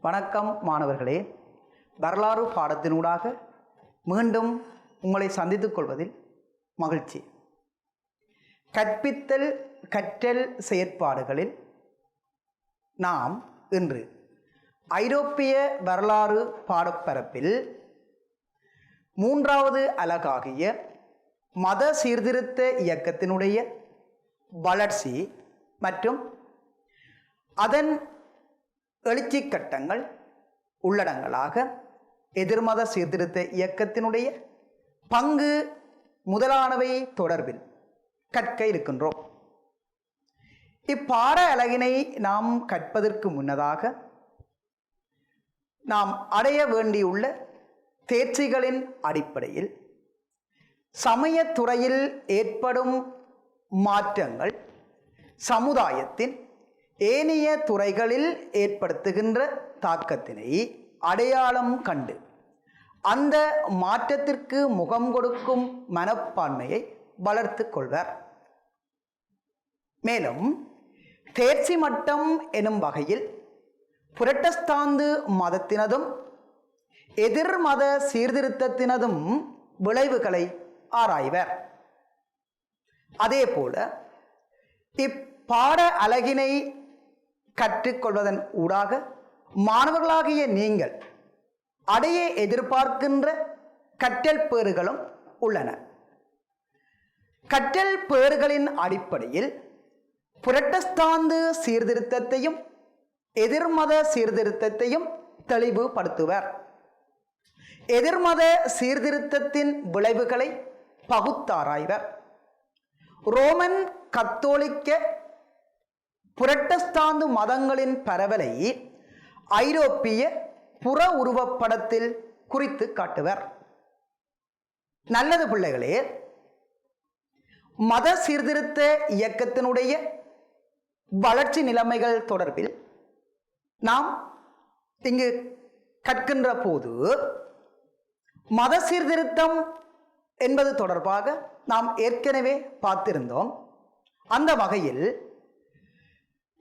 வணக்கம் மாணவர்களே. வரலாறு பாடத்தினூடாக மீண்டும் உங்களை சந்தித்துக் கொள்வதில் மகிழ்ச்சி. கற்றல் செயற்பாடுகளில் நாம் இன்று ஐரோப்பிய வரலாறு பாடப்பரப்பில் மூன்றாவது அலகாகிய மத சீர்திருத்த இயக்கத்தினுடைய வளர்ச்சி மற்றும் அதன் எழுச்சி கட்டங்கள் உள்ளடங்களாக எதிர்மத சீர்திருத்த இயக்கத்தினுடைய பங்கு முதலானவை தொடர்பில் கற்க இருக்கின்றோம். இப்பாட அலகினை நாம் கற்பதற்கு முன்னதாக நாம் அடைய வேண்டியுள்ள தேர்ச்சிகளின் அடிப்படையில் சமயத்துறையில் ஏற்படும் மாற்றங்கள் சமுதாயத்தின் ஏனைய துறைகளில் ஏற்படுத்துகின்ற தாக்கத்தினை அடையாளம் கண்டு அந்த மாற்றத்திற்கு முகம் கொடுக்கும் மனப்பான்மையை வளர்த்து கொள்வர். மேலும் தேர்ச்சி மட்டம் எனும் வகையில் புரட்டஸ்தாந்து மதத்தினதும் எதிர்மத சீர்திருத்தத்தினதும் விளைவுகளை ஆராய்வர். அதேபோல இப்பாட அலகினை கற்றுக்கொள்வதன் ஊடாக மாணவர்களாகிய நீங்கள் அடைய எதிர்பார்க்கின்ற கற்றல் பேறுகளும் உள்ளன. கற்றல் பேறுகளின் அடிப்படையில் புரட்டஸ்தாந்து சீர்திருத்தத்தையும் எதிர்மத சீர்திருத்தத்தையும் தெளிவுபடுத்துவர். எதிர்மத சீர்திருத்தத்தின் விளைவுகளை பகுத்தாராய்வர். ரோமன் கத்தோலிக்க புரட்டஸ்தாந்து மதங்களின் பரவலை ஐரோப்பிய புற உருவப்படத்தில் குறித்து காட்டுவர். நல்லது பிள்ளைகளே, மத சீர்திருத்த இயக்கத்தினுடைய வளர்ச்சி நிலைமைகள் தொடர்பில் நாம் இங்கு கற்கின்ற போது மத சீர்திருத்தம் என்பது தொடர்பாக நாம் ஏற்கனவே பார்த்திருந்தோம். அந்த வகையில்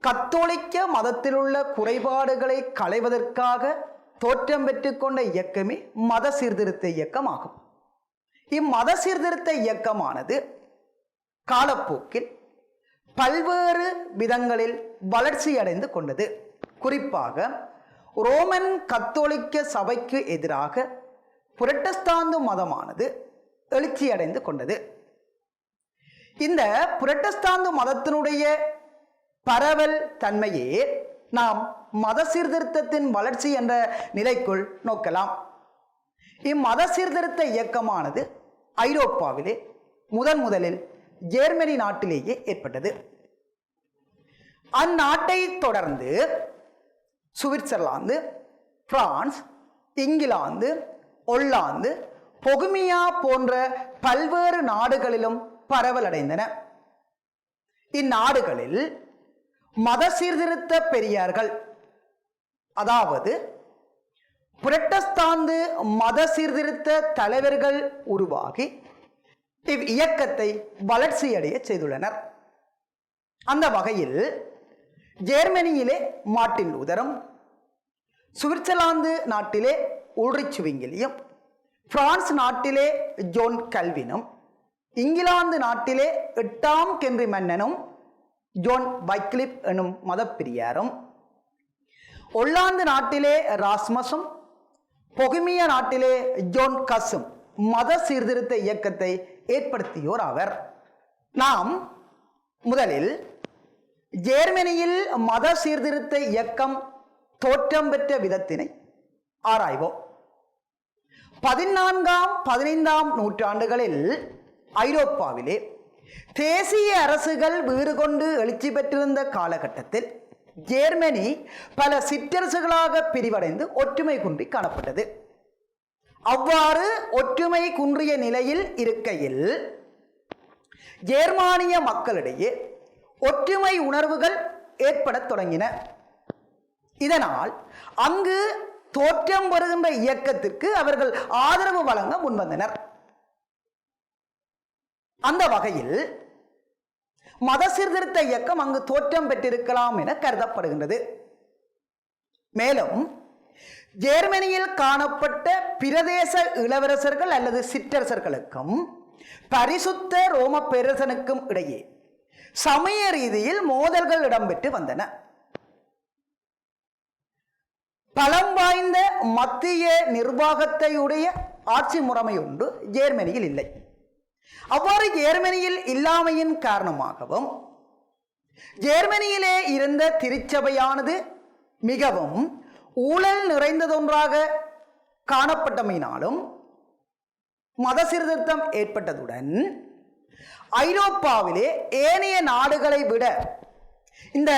கத்தோலிக்க மதத்தில் உள்ள குறைபாடுகளை களைவதற்காக தோற்றம் பெற்றுக்கொண்ட இயக்கமே மத சீர்திருத்த இயக்கமாகும். இம்மத சீர்திருத்த இயக்கமானது காலப்போக்கில் பல்வேறு விதங்களில் வளர்ச்சி அடைந்து கொண்டது. குறிப்பாக ரோமன் கத்தோலிக்க சபைக்கு எதிராக புரட்டஸ்தாந்து மதமானது எழுச்சி அடைந்து கொண்டது. இந்த புரட்டஸ்தாந்து மதத்தினுடைய பரவல் தன்மையே நாம் மத சீர்திருத்தத்தின் வளர்ச்சி என்ற நிலைக்குள் நோக்கலாம். இம்மத சீர்திருத்த இயக்கமானது ஐரோப்பாவிலே முதலில் ஜெர்மனி நாட்டிலேயே ஏற்பட்டது. அந்நாட்டை தொடர்ந்து சுவிட்சர்லாந்து, பிரான்ஸ், இங்கிலாந்து, ஒல்லாந்து, பொகுமியா போன்ற பல்வேறு நாடுகளிலும் பரவலடைந்தன. இந்நாடுகளில் மத சீர்திருத்த பெரியார்கள், அதாவது புரட்டஸ்தாந்து மத சீர்திருத்த தலைவர்கள் உருவாகி இவ் இயக்கத்தை வளர்ச்சியடைய செய்துள்ளனர். அந்த வகையில் ஜெர்மனியிலே மார்ட்டின் லூதரும், சுவிட்சர்லாந்து நாட்டிலே உல்ரிச் சுவிங்கிலியும், பிரான்ஸ் நாட்டிலே ஜோன் கல்வினும், இங்கிலாந்து நாட்டிலே 8ஆம் ஹென்றி மன்னனும் ஜோன் வைக்லிப் எனும் மதப்பிரியாரும், ஒல்லாந்து நாட்டிலே ராஸ்மஸும், பொகுமிய நாட்டிலே ஜோன் கஸும் மத சீர்திருத்த இயக்கத்தை ஏற்படுத்தியோர் ஆவர். நாம் முதலில் ஜெர்மனியில் மத சீர்திருத்த இயக்கம் தோற்றம் பெற்ற விதத்தினை ஆராய்வோம். 14ஆம் 15ஆம் நூற்றாண்டுகளில் ஐரோப்பாவிலே தேசிய அரசுகள் வீறு கொண்டு எழுச்சி பெற்றிருந்த காலகட்டத்தில் ஜெர்மனி பல சிற்றரசுகளாக பிரிவடைந்து ஒற்றுமை குன்றி காணப்பட்டது. அவ்வாறு ஒற்றுமை குன்றிய நிலையில் இருக்கையில் ஜெர்மானிய மக்களிடையே ஒற்றுமை உணர்வுகள் ஏற்படத் தொடங்கின. இதனால் அங்கு தோற்றம் வருகின்ற இயக்கத்திற்கு அவர்கள் ஆதரவு வழங்க முன்வந்தனர். அந்த வகையில் மத சீர்திருத்த இயக்கம் அங்கு தோற்றம் பெற்றிருக்கலாம் என கருதப்படுகின்றது. மேலும் ஜெர்மனியில் காணப்பட்ட பிரதேச இளவரசர்கள் அல்லது சிற்றரசர்களுக்கும் பரிசுத்த ரோம பேரரசனுக்கும் இடையே சமய ரீதியில் மோதல்கள் இடம்பெற்று வந்தன. பலம் வாய்ந்த மத்திய நிர்வாகத்தையுடைய ஆட்சி முறைமை ஒன்று ஜெர்மனியில் இல்லை. அவ்வாறு ஜெர்மனியில் இல்லாமையின் காரணமாகவும் ஜெர்மனியிலே இருந்த திருச்சபையானது மிகவும் ஊழல் நிறைந்ததொன்றாக காணப்பட்டமையினாலும் மத சீர்திருத்தம் ஏற்பட்டதுடன் ஐரோப்பாவிலே ஏனைய நாடுகளை விட இந்த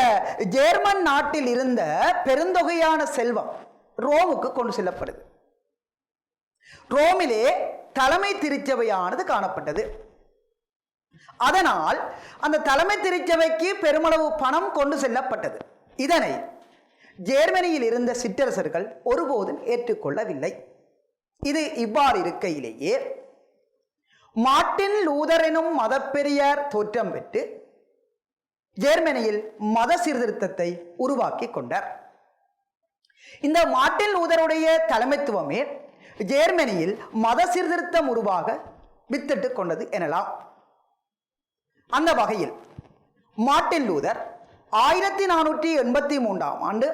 ஜெர்மன் நாட்டில் இருந்த பெருந்தொகையான செல்வம் ரோமுக்கு கொண்டு செல்லப்படுது. ரோமிலே தலைமை திருச்சபையானது காணப்பட்டது. அதனால் அந்த தலைமை திருச்சபைக்கு பெருமளவு பணம் கொண்டு செல்லப்பட்டது. இதனை ஜெர்மனியில் இருந்த சிற்றரசர்கள் ஒருபோதும் ஏற்றுக்கொள்ளவில்லை. இது இவ்வாறு இருக்கையிலேயே மார்ட்டின் லூதர் எனும் மதப்பெரியார் தோற்றம் பெற்று ஜெர்மனியில் மத சீர்திருத்தத்தை உருவாக்கி கொண்டார். இந்த மார்ட்டின் லூதருடைய தலைமைத்துவமே ஜெர்மனியில் மத சீர்திருத்தம் உருவாக வித்திட்டு கொண்டது எனலாம். அந்த வகையில் மார்ட்டின் லூதர் 1483 ஆண்டு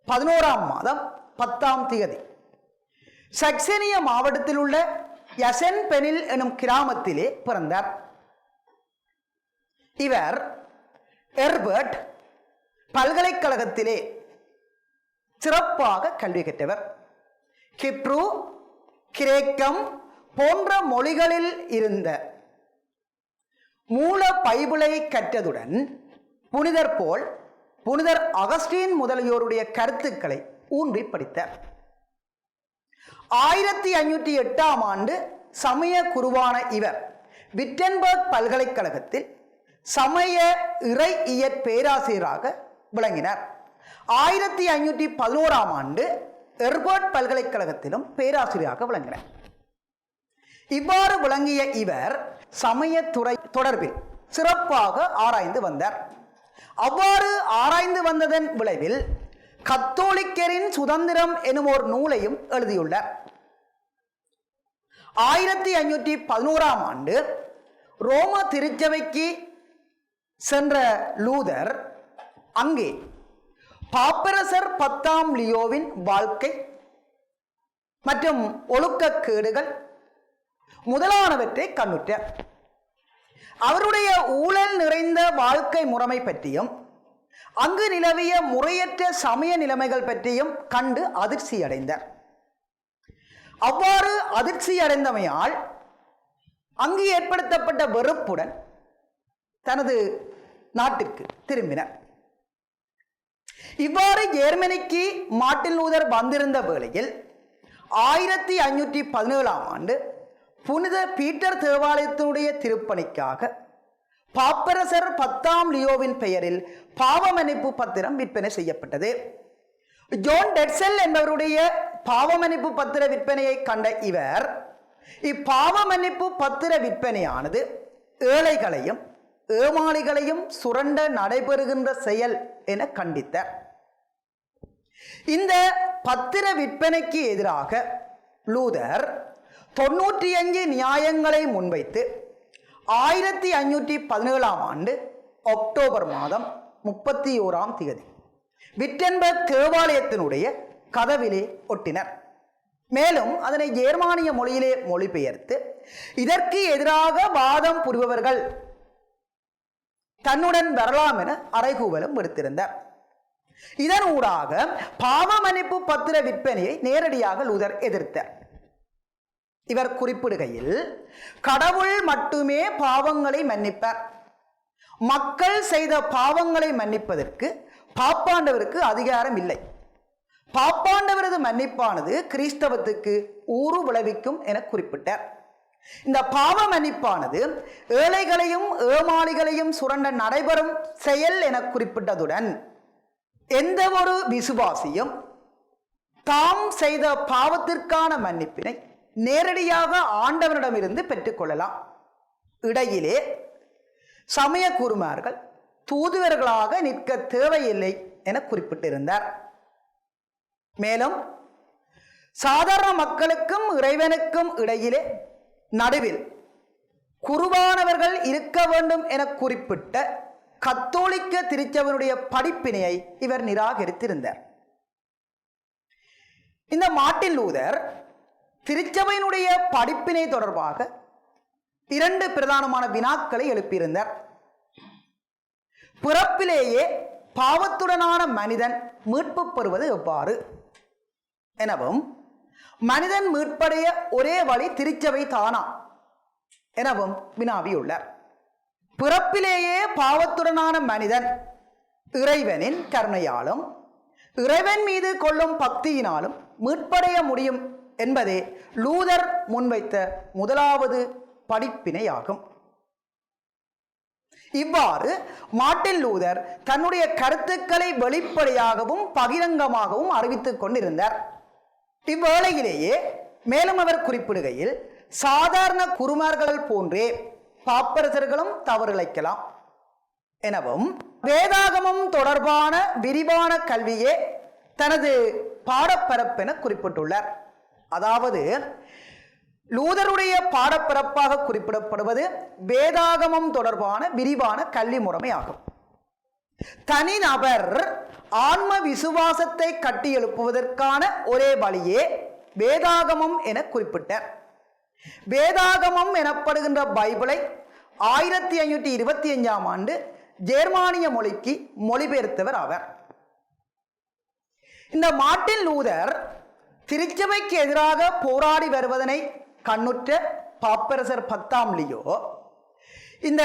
11ஆம் மாதம் 10ஆம் தேதி சக்சனிய மாவட்டத்தில் உள்ள யசன் பெனில் எனும் கிராமத்திலே பிறந்தார். இவர் எர்பர்ட் பல்கலைக்கழகத்திலே சிறப்பாக கல்வி கற்றவர். கிப்ரு, கிரேக்கம் போன்ற மொழிகளில் இருந்த மூல பைபிளை கற்றதுடன் புனிதர் போல், புனிதர் அகஸ்டீன் முதலியோருடைய கருத்துக்களை ஊன்றி படித்தார். 1508ஆம் ஆண்டு சமய குருவான இவர் விட்டன்பர்க் பல்கலைக்கழகத்தில் சமய இறை இயற் பேராசிரியராக விளங்கினார். 1511ஆம் ஆண்டு எர்பர்ட் பல்கலைக்கழகத்திலும் பேராசிரியராக விளங்கினார். இவ்வாறு விளங்கிய இவர் சமயத்துறை தொடர்பில் சிறப்பாக ஆராய்ந்து வந்தார். அவ்வாறு ஆராய்ந்து வந்ததன் விளைவில் கத்தோலிக்கரின் சுதந்திரம் எனும் ஒரு நூலையும் எழுதியுள்ளார். 1511ஆம் ஆண்டு ரோம திருச்சபைக்கு சென்ற லூதர் அங்கே பாப்பரசர் 10ஆம் லியோவின் வாழ்க்கை மற்றும் ஒழுக்கக்கேடுகள் முதலானவற்றை கண்ணுற்றார். அவருடைய ஊழல் நிறைந்த வாழ்க்கை முறைமை பற்றியும் அங்கு நிலவிய முறையற்ற சமய நிலைமைகள் பற்றியும் கண்டு அதிர்ச்சி அடைந்தார். அவ்வாறு அதிர்ச்சி அடைந்தமையால் அங்கு ஏற்படுத்தப்பட்ட வெறுப்புடன் தனது நாட்டிற்கு திரும்பினார். இவ்வாறு ஜெர்மனிக்கு மார்ட்டின் லூதர் வந்திருந்த வேளையில் 1517ஆம் ஆண்டு புனித பீட்டர் தேவாலயத்தினுடைய திருப்பணிக்காக பாப்பரசர் 10ஆம் லியோவின் பெயரில் பாவ மன்னிப்பு பத்திரம் விற்பனை செய்யப்பட்டது. ஜோன் டெட்செல் என்பவருடைய பாவ மன்னிப்பு பத்திர விற்பனையை கண்ட இவர் இப்பாவ மன்னிப்பு பத்திர விற்பனையானது ஏழைகளையும் ஏமாளிகளையும் சுரண்ட நடைபெறுகின்ற செயல் என கண்டித்தார். இந்த பத்திர விற்பனைக்கு எதிராக லூதர் 95 நியாயங்களை முன்வைத்து 1517ஆம் ஆண்டு அக்டோபர் மாதம் 31ஆம் தேதி விட்டன்பர்க் தேவாலயத்தினுடைய கதவிலே ஒட்டினர். மேலும் அதனை ஜெர்மானிய மொழியிலே மொழிபெயர்த்து இதற்கு எதிராக வாதம் புரிபவர்கள் தன்னுடன் வரலாம் என அறைகூவலும் விடுத்திருந்தார். இதனூடாக பாவ மன்னிப்பு பத்திர விற்பனையை நேரடியாக லூதர் எதிர்த்தார். இவர் குறிப்பிடுகையில், கடவுள் மட்டுமே பாவங்களை மன்னிப்பார். மக்கள் செய்த பாவங்களை மன்னிப்பதற்கு பாப்பாண்டவருக்கு அதிகாரம் இல்லை. பாப்பாண்டவரது மன்னிப்பானது கிறிஸ்தவத்துக்கு ஊறு விளைவிக்கும் என குறிப்பிட்டார். இந்த பாவ மன்னிப்பானது ஏழைகளையும் ஏமாளிகளையும் சுரண்ட நடைபெறும் செயல் என குறிப்பிட்டதுடன் எந்த ஒரு விசுவாசியும் தாம் செய்த பாவத்திற்கான மன்னிப்பினை நேரடியாக ஆண்டவரிடமிருந்து பெற்றுக்கொள்ளலாம். இடையிலே சமய குருமார்கள் தூதுவர்களாக நிற்க தேவையில்லை என குறிப்பிட்டிருந்தார். மேலும் சாதாரண மக்களுக்கும் இறைவனுக்கும் இடையிலே நடுவில் குருவானவர்கள் இருக்க வேண்டும் என குறிப்பிட்ட கத்தோலிக்க திருச்சபையினுடைய படிப்பினையை இவர் நிராகரித்திருந்தார். இந்த மார்ட்டின் லூதர் திருச்சபையினுடைய படிப்பினை தொடர்பாக 2 பிரதானமான வினாக்களை எழுப்பியிருந்தார். பிறப்பிலேயே பாவத்துடனான மனிதன் மீட்பு பெறுவது எவ்வாறு எனவும், மனிதன் மீட்படைய ஒரே வழி திருச்சபை தானா எனவும் வினாவியுள்ளார். பிறப்பிலேயே பாவத்துடனான மனிதன் இறைவனின் கருணையாலும் இறைவன் மீது கொள்ளும் பக்தியினாலும் மீட்படைய முடியும் என்பதே லூதர் முன்வைத்த முதலாவது படிப்பினையாகும். இவ்வாறு மார்ட்டின் லூதர் தன்னுடைய கருத்துக்களை வெளிப்படையாகவும் பகிரங்கமாகவும் அறிவித்துக் கொண்டிருந்தார். இவ்வேளையிலேயே மேலும் அவர் குறிப்பிடுகையில், சாதாரண குருமார்கள் போன்றே பாப்பரசர்களும் தவறிழைக்கலாம் எனவும், வேதாகமம் தொடர்பான விரிவான கல்வியே தனது பாடப்பரப்பென குறிப்பிட்டுள்ளார். அதாவது லூதருடைய பாடப்பரப்பாக குறிப்பிடப்படுவது வேதாகமம் தொடர்பான விரிவான கல்வி முறைமையாகும். தனிநபர் ஆன்ம விசுவாசத்தை கட்டி எழுப்புவதற்கான ஒரே வழியே வேதாகமம் என குறிப்பிட்டார். வேதாகமம் எனப்படுகின்ற பைபிளை 1525ஆம் ஆண்டு ஜெர்மானிய மொழிக்கு மொழிபெயர்த்தவர் ஆவர். இந்த மார்ட்டின் லூதர் திருச்சபைக்கு எதிராக போராடி வருவதனை கண்ணுற்ற பாப்பரசர் 10ஆம் லியோ இந்த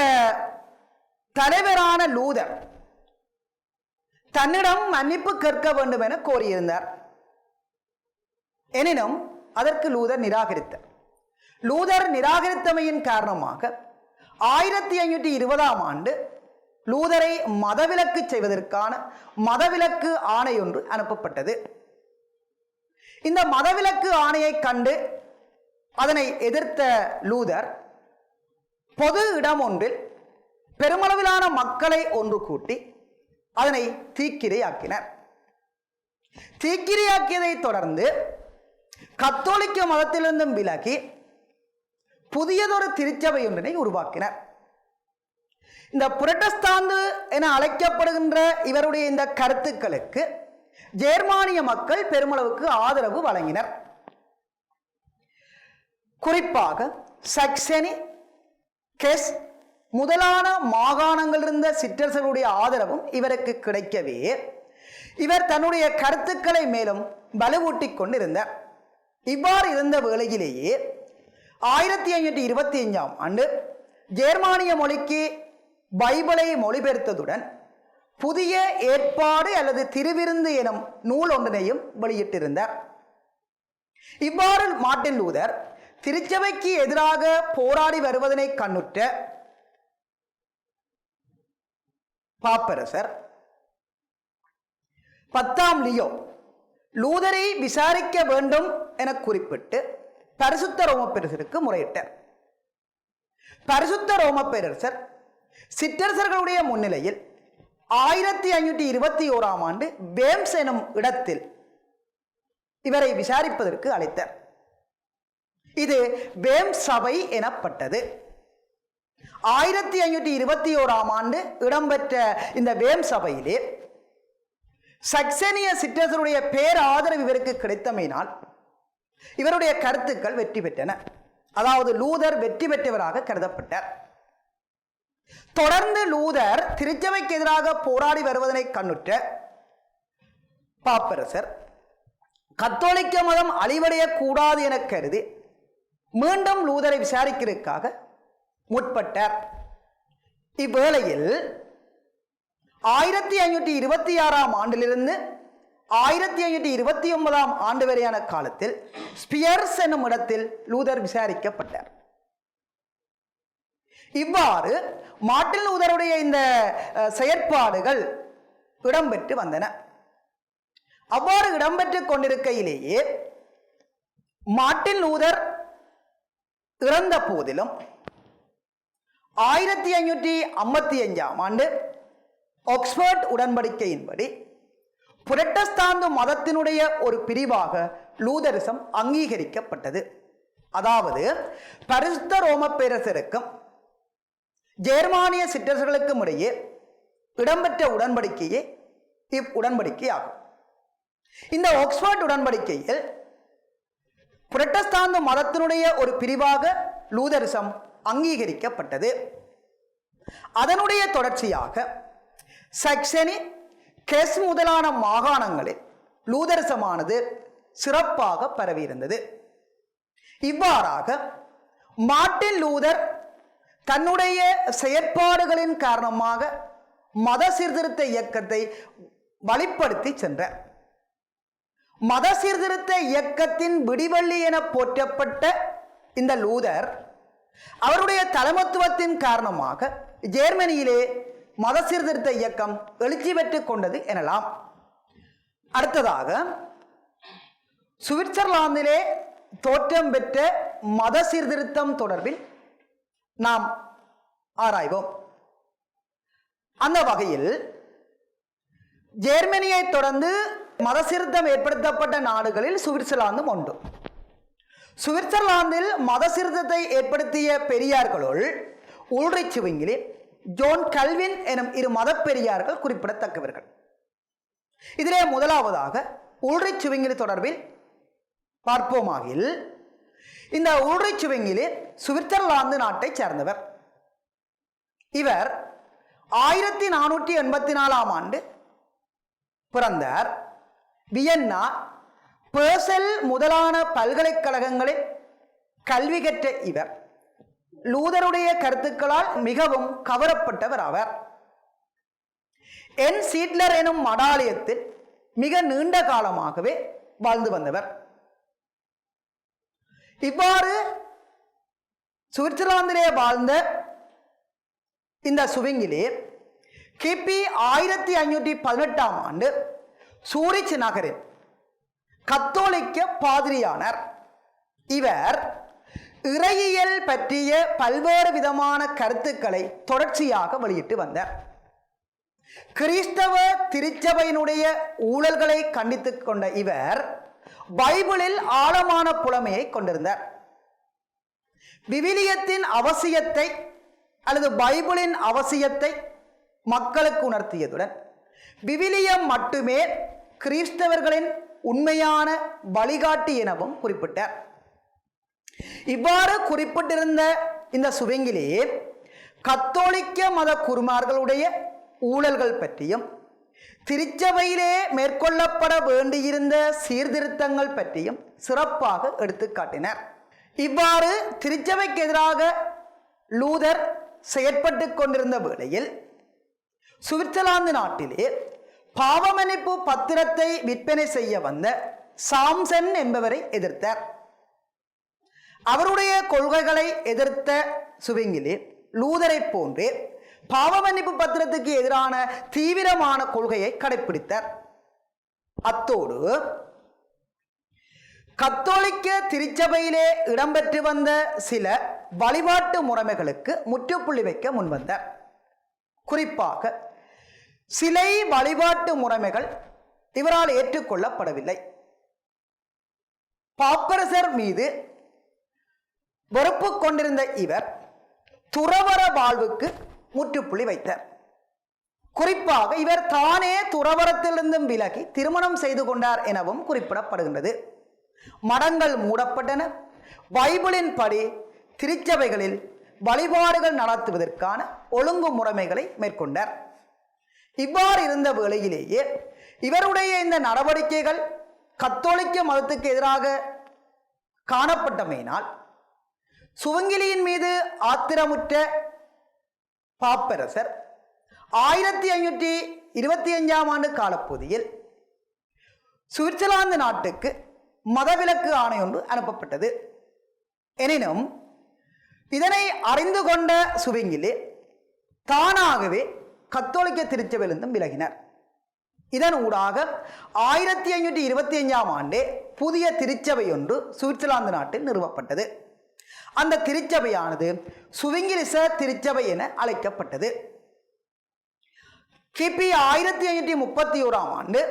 தலைவரான லூதர் தன்னிடம் மன்னிப்பு கேட்க வேண்டும் என கோரியிருந்தார். எனினும் அதற்கு லூதர் நிராகரித்தார். லூதர் நிராகரித்தமையின் காரணமாக 1520ஆம் ஆண்டு லூதரை மதவிலக்கு செய்வதற்கான மதவிலக்கு ஆணை ஒன்று அனுப்பப்பட்டது. இந்த மதவிலக்கு ஆணையை கண்டு அதனை எதிர்த்த லூதர் பொது இடம் ஒன்றில் பெருமளவிலான மக்களை ஒன்று கூட்டி அதனை தீக்கிரையாக்கினர். தீக்கிரையாக்கியதை தொடர்ந்து கத்தோலிக்க மதத்திலிருந்தும் விலகி புதியதொரு திருச்சபை ஒன்றினை உருவாக்கினர். இந்த புரட்டஸ்தாந்து என அழைக்கப்படுகின்ற இவருடைய இந்த கருத்துக்களுக்கு ஜெர்மானிய மக்கள் பெருமளவுக்கு ஆதரவு வழங்கினர். குறிப்பாக சக்சனி, கெஸ் முதலான மாகாணங்கள் இருந்த சிற்றரசர்களுடைய ஆதரவும் இவருக்கு கிடைக்கவே இவர் தன்னுடைய கருத்துக்களை மேலும் வலுவூட்டிக் கொண்டிருந்தார். இவ்வாறு இருந்த வேளையிலேயே 1525ஆம் ஆண்டு ஜெர்மானிய மொழிக்கு பைபிளை மொழிபெயர்த்ததுடன் புதிய ஏற்பாடு அல்லது திருவிருந்து எனும் நூல் ஒன்றினையும் வெளியிட்டிருந்தார். இவ்வாறு மார்ட்டின் லூதர் திருச்சபைக்கு எதிராக போராடி வருவதனை கண்ணுற்ற பாப்பரசர் 10ஆம் லியோ லூதரை விசாரிக்க வேண்டும் என குறிப்பிட்டு பரிசுத்த ரோம பேரரசருக்கு முறையிட்டார். பரிசுத்த ரோம பேரரசர் சிற்றரசர்களுடைய முன்னிலையில் 1521ஆம் ஆண்டு வேம்ஸ் எனும் இடத்தில் இவரை விசாரிப்பதற்கு அழைத்தார். இது வேம்ஸ் சபை எனப்பட்டது. 1521ஆம் ஆண்டு இடம்பெற்ற இந்த வேம்ஸ் சபையிலே சக்சனிய சிற்றரசருடைய பேர் ஆதரவு இவருக்கு கிடைத்தமையினால் இவருடைய கருத்துக்கள் வெற்றி பெற்றன. அதாவது லூதர் வெற்றி பெற்றவராக கருதப்பட்டார். தொடர்ந்து லூதர் திருச்சபைக்கு எதிராக போராடி வருவதனை கண்ணுற்ற பாப்பரசர் கத்தோலிக்க மதம் அழிவடைய கூடாது என கருதி மீண்டும் லூதரை விசாரிக்கிறதுக்காக முற்பட்டார். இவ்வேளையில் 1526ஆம் ஆண்டிலிருந்து 1529ஆம் ஆண்டு வரையான காலத்தில் ஸ்பியர்ஸ் என்னும் இடத்தில் லூதர் விசாரிக்கப்பட்டார். இவ்வாறு மார்ட்டின் லூதருடைய இந்த செயற்பாடுகள் இடம்பெற்று வந்தன. அவ்வாறு இடம்பெற்றுக் கொண்டிருக்கையிலேயே மார்ட்டின் லூதர் இறந்த போதிலும் 1555ஆம் ஆண்டு ஆக்ஸ்போர்ட் உடன்படிக்கையின்படி புரட்டஸ்தாந்து மதத்தினுடைய ஒரு பிரிவாக லூதரிசம் அங்கீகரிக்கப்பட்டது. அதாவது பரிசுத்த ரோம பேரரசருக்கும் ஜெர்மானிய சிற்றரசர்களுக்கும் இடையே இடம்பெற்ற உடன்படிக்கையே இவ்வுடன்படிக்கை ஆகும். இந்த ஆக்ஸ்போர்ட் உடன்படிக்கையில் புரட்டஸ்தாந்து மதத்தினுடைய ஒரு பிரிவாக லூதரிசம் அங்கீகரிக்கப்பட்டது. அதனுடைய தொடர்ச்சியாக சக்சனி, கெஸ் முதலான மாகாணங்களில் லூதரிசமானது சிறப்பாக பரவியிருந்தது. இவ்வாறாக மார்ட்டின் லூதர் தன்னுடைய செயற்பாடுகளின் காரணமாக மத சீர்திருத்த இயக்கத்தை வழிப்படுத்தி சென்றார். மத சீர்திருத்த இயக்கத்தின் விடிவள்ளி என போற்றப்பட்ட இந்த லூதர் அவருடைய தலைமத்துவத்தின் காரணமாக ஜெர்மனியிலே மத சீர்திருத்த இயக்கம் எழுச்சி பெற்றுக் கொண்டது எனலாம். அடுத்ததாக சுவிட்சர்லாந்திலே தோற்றம் பெற்ற மத சீர்திருத்தம் தொடர்பில் நாம் ஆராய்வோம். அந்த வகையில் ஜெர்மனியை தொடர்ந்து மத சீர்திருத்தம் ஏற்படுத்தப்பட்ட நாடுகளில் சுவிட்சர்லாந்தும் ஒன்று. சுவிட்சர்லாந்தில் மத சீர்திருத்தத்தை ஏற்படுத்திய பெரியார்களுள் உல்ரிச் சுவிங்கிலி, ஜோன் கல்வின் எனும் இரு மத பெரியார்கள் குறிப்பிடத்தக்கவர்கள். இதிலே முதலாவதாக உல்ரிச் சுவிங்கிலி தொடர்பில் பார்ப்போமாகில், இந்த உல்ரிச் சுவிங்கிலி சுவிட்சர்லாந்து நாட்டை சேர்ந்தவர். இவர் 1484 ஆண்டு பிறந்தார். வியன்னா, பேர்சல் முதலான பல்கலைக்கழகங்களில் கல்வி கற்ற இவர் லூதருடைய கருத்துக்களால் மிகவும் கவரப்பட்டவர் ஆவார். என் சீட்லர் எனும் மடாலயத்தில் மிக நீண்ட காலமாகவே வாழ்ந்து வந்தவர். இவ்வாறு சுவிட்சர்லாந்திலே வாழ்ந்த இந்த சுவிங்கிலே கிபி 1518 ஆண்டு சூரிச் நகரில் கத்தோலிக்க பாதிரியானார். இவர் இறையியல் பற்றிய பல்வேறு விதமான கருத்துக்களை தொடர்ச்சியாக வெளியிட்டு வந்தார். கிறிஸ்தவ திருச்சபையினுடைய ஊழல்களை கண்டித்துக் கொண்ட இவர் பைபிளில் ஆழமான புலமையை கொண்டிருந்தார். விவிலியத்தின் அவசியத்தை அல்லது பைபிளின் அவசியத்தை மக்களுக்கு உணர்த்தியதுடன் விவிலியம் மட்டுமே கிறிஸ்தவர்களின் உண்மையான வழிகாட்டி எனவும் குறிப்பிட்டார். இவ்வாறு குறிப்பிட்டிருந்த இந்த சுவிங்கிலே கத்தோலிக்க மத குருமார்களுடைய ஊழல்கள் பற்றியும் திருச்சபையிலே மேற்கொள்ளப்பட வேண்டியிருந்த சீர்திருத்தங்கள் பற்றியும் சிறப்பாக எடுத்து காட்டினார். இவ்வாறு திருச்சபைக்கு எதிராக லூதர் செயற்பட்டு கொண்டிருந்த வேளையில் சுவிட்சர்லாந்து நாட்டிலே பாவமன்னிப்பு பத்திரத்தை விற்பனை செய்ய வந்த சாம்சன் என்பவரை எதிர்த்தார். அவருடைய கொள்கைகளை எதிர்த்த சுவிங்கிலே லூதரை போன்றே பாவமன்னிப்பு பத்திரத்துக்கு எதிரான தீவிரமான கொள்கையை கடைபிடித்தார். அத்தோடு கத்தோலிக்க திருச்சபையிலே இடம்பெற்று வந்த சில வழிபாட்டு முறைமைகளுக்கு முற்றுப்புள்ளி வைக்க முன்வந்தார். குறிப்பாக சிலை வழிபாட்டு முறைமைகள் இவரால் ஏற்றுக்கொள்ளப்படவில்லை. பாப்பரசர் மீது வெறுப்பு கொண்டிருந்த இவர் துறவற வாழ்வுக்கு முற்றுப்புள்ளி வைத்தார். குறிப்பாக இவர் தானே துறவரத்திலிருந்தும் விலகி திருமணம் செய்து கொண்டார் எனவும் குறிப்பிடப்படுகின்றது. மடங்கள் மூடப்பட்டன. பைபிளின் படி திருச்சபைகளில் வழிபாடுகள் நடத்துவதற்கான ஒழுங்கு முறைமைகளை மேற்கொண்டார். இவ்வாறு இருந்த வேளையிலேயே இவருடைய இந்த நடவடிக்கைகள் கத்தோலிக்க மதத்துக்கு எதிராக காணப்பட்டமையினால் சுவிங்கிலியின் மீது ஆத்திரமுற்ற பாப்பரசர் 1525 ஆண்டு காலப்பகுதியில் சுவிட்சர்லாந்து நாட்டுக்கு மதவிலக்கு ஆணை ஒன்று அனுப்பப்பட்டது. எனினும் இதனை அறிந்து கொண்ட சுவிங்கிலி தானாகவே கத்தோலிக்க திருச்சபையிலிருந்தும் விலகினார். இதன் ஊடாக 1525 ஆண்டே புதிய திருச்சபை ஒன்று சுவிட்சர்லாந்து நாட்டில் நிறுவப்பட்டது. அந்த திருச்சபையானது சுவிங்கிலிச திருச்சபை என அழைக்கப்பட்டது. கிபி 1531 ஆண்டு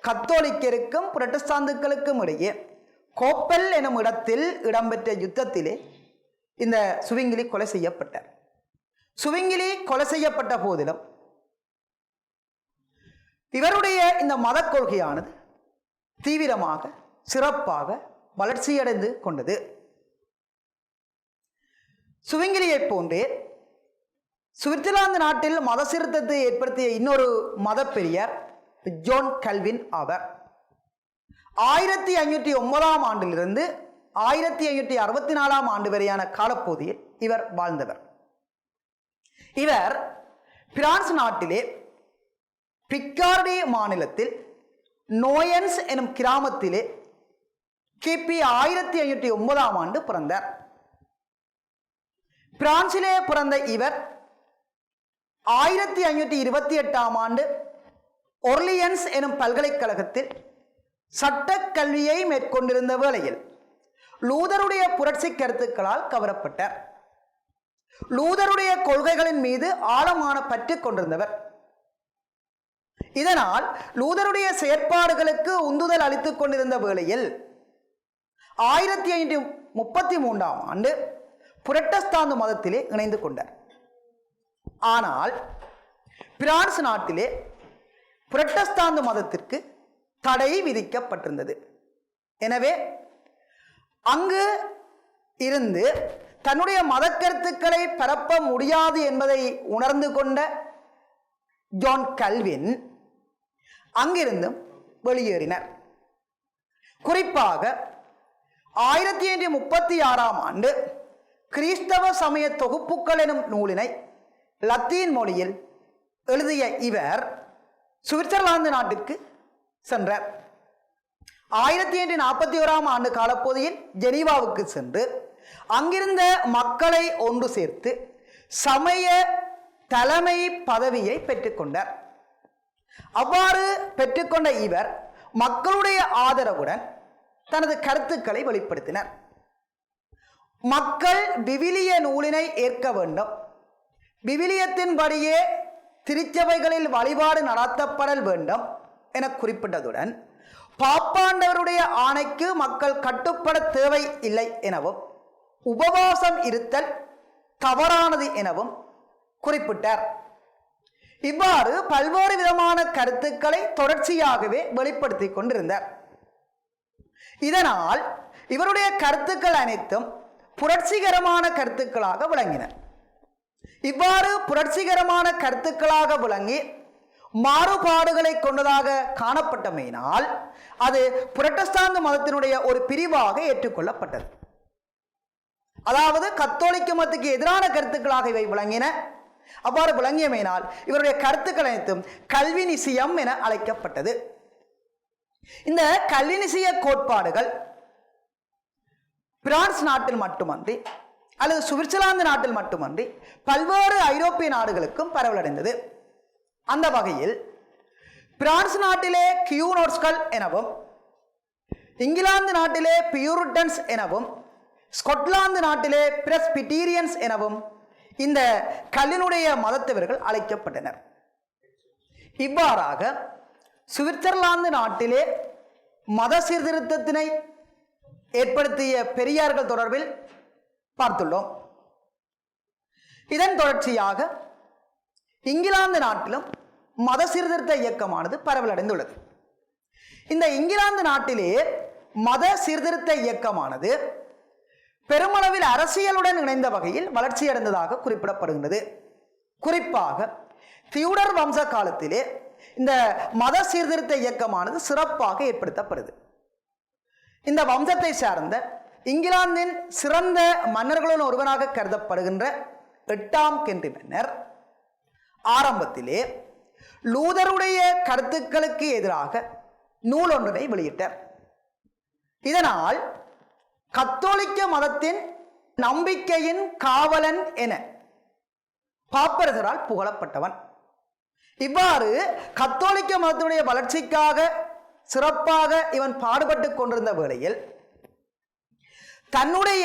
கத்தோலிக்கருக்கும் புரட்டஸ்தாந்துக்களுக்கும் இடையே கோப்பல் எனும் இடத்தில் இடம்பெற்ற யுத்தத்திலே இந்த சுவிங்கிலி கொலை செய்யப்பட்டார். சுவிங்கிலி கொலை செய்யப்பட்ட போதிலும் இவருடைய இந்த மத கொள்கையானது தீவிரமாக சிறப்பாக வளர்ச்சியடைந்து கொண்டது. சுவிங்கிலியை போன்றே சுவிட்சர்லாந்து நாட்டில் மத சீர்திருத்தத்தை ஏற்படுத்திய இன்னொரு மத பெரியார் ஜான் கல்வின் ஆவர். 1509 ஆண்டிலிருந்து 1564 ஆண்டு வரையான காலப்பகுதியில் இவர் வாழ்ந்தவர். இவர் பிரான்ஸ் நாட்டிலே பிக்கார்டி மாநிலத்தில் நோயன்ஸ் எனும் கிராமத்திலே கிபி 1509 ஆண்டு பிறந்தார். பிரான்சிலே பிறந்த இவர் 1528 ஆண்டு ஒர்லியன்ஸ் எனும் பல்கலைக்கழகத்தில் சட்ட கல்வியை மேற்கொண்டிருந்த வேளையில் லூதருடைய புரட்சி கருத்துக்களால் கவரப்பட்டார். லூதருடைய கொள்கைகளின் மீது ஆழமான பற்று கொண்டிருந்தவர். இதனால் லூதருடைய செயற்பாடுகளுக்கு உந்துதல் அளித்துக் கொண்டிருந்த வேளையில் 1533 ஆண்டு புரட்டஸ்தாந்து மதத்திலே இணைந்து கொண்டார். ஆனால் பிரான்ஸ் நாட்டிலே புரட்டஸ்தாந்து மதத்திற்கு தடை விதிக்கப்பட்டிருந்தது. எனவே அங்கு இருந்து தன்னுடைய மத கருத்துக்களை பரப்ப முடியாது என்பதை உணர்ந்து கொண்ட ஜான் கல்வின் அங்கிருந்தும் வெளியேறினர். குறிப்பாக 1536 ஆண்டு கிறிஸ்தவ சமய தொகுப்புகள் எனும் நூலினை லத்தீன் மொழியில் எழுதிய இவர் சுவிட்சர்லாந்து நாட்டிற்கு சென்றார். 1541 ஆண்டு காலப்பகுதியில் ஜெனீவாவுக்கு சென்று அங்கிருந்த மக்களை ஒன்று சேர்த்து சமய தலைமை பதவியை பெற்றுக்கொண்டார். அவ்வாறு பெற்றுக்கொண்ட இவர் மக்களுடைய ஆதரவுடன் தனது கருத்துக்களை வெளிப்படுத்தினர். மக்கள் விவிலிய நூலினை ஏற்க வேண்டும், விவிலியத்தின்படியே திருச்சபைகளில் வழிபாடு நடத்தப்படல் வேண்டும் என குறிப்பிட்டதுடன் பாப்பாண்டவருடைய ஆணைக்கு மக்கள் கட்டுப்பட தேவை இல்லை எனவும் உபவாசம் இருத்தல் தவறானது எனவும் குறிப்பிட்டார். இவ்வாறு பல்வேறு விதமான கருத்துக்களை தொடர்ச்சியாகவே வெளிப்படுத்தி கொண்டிருந்தார். இதனால் இவருடைய கருத்துக்கள் அனைத்தும் புரட்சிகரமான கருத்துக்களாக விளங்கின. இவ்வாறு புரட்சிகரமான கருத்துக்களாக விளங்கி மாறுபாடுகளை கொண்டதாக காணப்பட்டமையினால் அது புரட்டஸ்தாந்து மதத்தினுடைய ஒரு பிரிவாக ஏற்றுக்கொள்ளப்பட்டது. அதாவது கத்தோலிக்க மதத்துக்கு எதிரான கருத்துக்களாக இவை விளங்கின. அவ்வாறு விளங்கியமையினால் இவருடைய கருத்துக்கள் அனைத்தும் கல்வினிசியம் என அழைக்கப்பட்டது. இந்த கல்வினிசிய கோட்பாடுகள் பிரான்ஸ் நாட்டில் மட்டுமன்றி அல்லது சுவிட்சர்லாந்து நாட்டில் மட்டுமன்றி பல்வேறு ஐரோப்பிய நாடுகளுக்கும் பரவலடைந்தது. அந்த வகையில் பிரான்ஸ் நாட்டிலே கியூனோட்ஸ்கள் எனவும், இங்கிலாந்து நாட்டிலே பியூரிட்டன்ஸ் எனவும், ஸ்கொட்லாந்து நாட்டிலே பிரஸ்பிட்டீரியன்ஸ் எனவும் இந்த கல்லினுடைய மதத்தவர்கள் அழைக்கப்பட்டனர். இவ்வாறாக சுவிட்சர்லாந்து நாட்டிலே மத சீர்திருத்தத்தினை ஏற்படுத்திய பெரியார்கள் தொடர்பில் பார்த்துள்ளோம். இதன் தொடர்ச்சியாக இங்கிலாந்து நாட்டிலும் மத சீர்திருத்த இயக்கமானது பரவலடைந்துள்ளது. இந்த இங்கிலாந்து நாட்டிலே மத சீர்திருத்த இயக்கமானது பெருமளவில் அரசியலுடன் இணைந்த வகையில் வளர்ச்சியடைந்ததாக குறிப்பிடப்படுகின்றது. குறிப்பாக தியூடர் வம்ச காலத்திலே இந்த மத சீர்திருத்த இயக்கமானது சிறப்பாக ஏற்படுத்தப்படுது. இந்த வம்சத்தை சார்ந்த இங்கிலாந்தின் சிறந்த மன்னர்களுடன் ஒருவனாக கருதப்படுகின்ற 8ஆம் ஹென்றி மன்னர் ஆரம்பத்திலே லூதருடைய கருத்துக்களுக்கு எதிராக நூல் ஒன்றினை வெளியிட்டார். இதனால் கத்தோலிக்க மதத்தின் நம்பிக்கையின் காவலன் என பாப்பரசரால் புகழப்பட்டவன். இவ்வாறு கத்தோலிக்க மதத்தினுடைய வளர்ச்சிக்காக சிறப்பாக இவன் பாடுபட்டு கொண்டிருந்த வேளையில் தன்னுடைய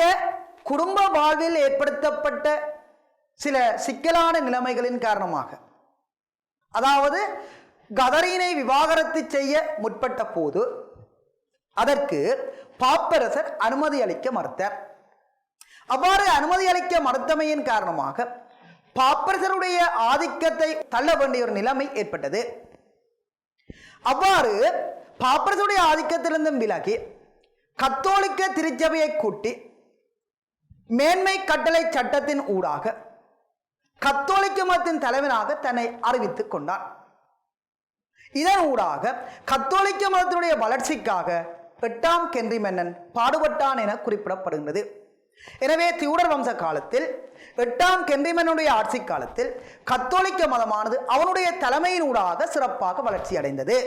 குடும்ப வாழ்வில் ஏற்படுத்தப்பட்ட சில சிக்கலான நிலைமைகளின் காரணமாக, அதாவது கதரீனை விவாகரத்து செய்ய முற்பட்ட போது அதற்கு பாப்பரசர் அனுமதி அளிக்க மறுத்தார். அவ்வாறு அனுமதி அளிக்க மறுத்தமையின் காரணமாக பாப்பரசருடைய ஆதிக்கத்தை தள்ள வேண்டிய ஒரு நிலைமை ஏற்பட்டது. அவ்வாறு பாப்பரசருடைய ஆதிக்கத்திலிருந்தும் விலகி கத்தோலிக்க திருச்சபையை கூட்டி மேன்மை கட்டளை சட்டத்தின் ஊடாக கத்தோலிக்க மதத்தின் தலைவனாக தன்னை அறிவித்துக் கொண்டார். இதன் ஊடாக கத்தோலிக்க மதத்தினுடைய வளர்ச்சிக்காக 8ஆம் ஹென்றி மன்னன் பாடுபட்டான் என குறிப்பிடப்படுகிறது. எனவே தியூடர் வம்ச காலத்தில் 8ஆம் ஹென்றி மன்னனுடைய ஆட்சி காலத்தில் கத்தோலிக்க மதமானது அவனுடைய தலைமையின் ஊடாக சிறப்பாக வளர்ச்சி அடைந்தது.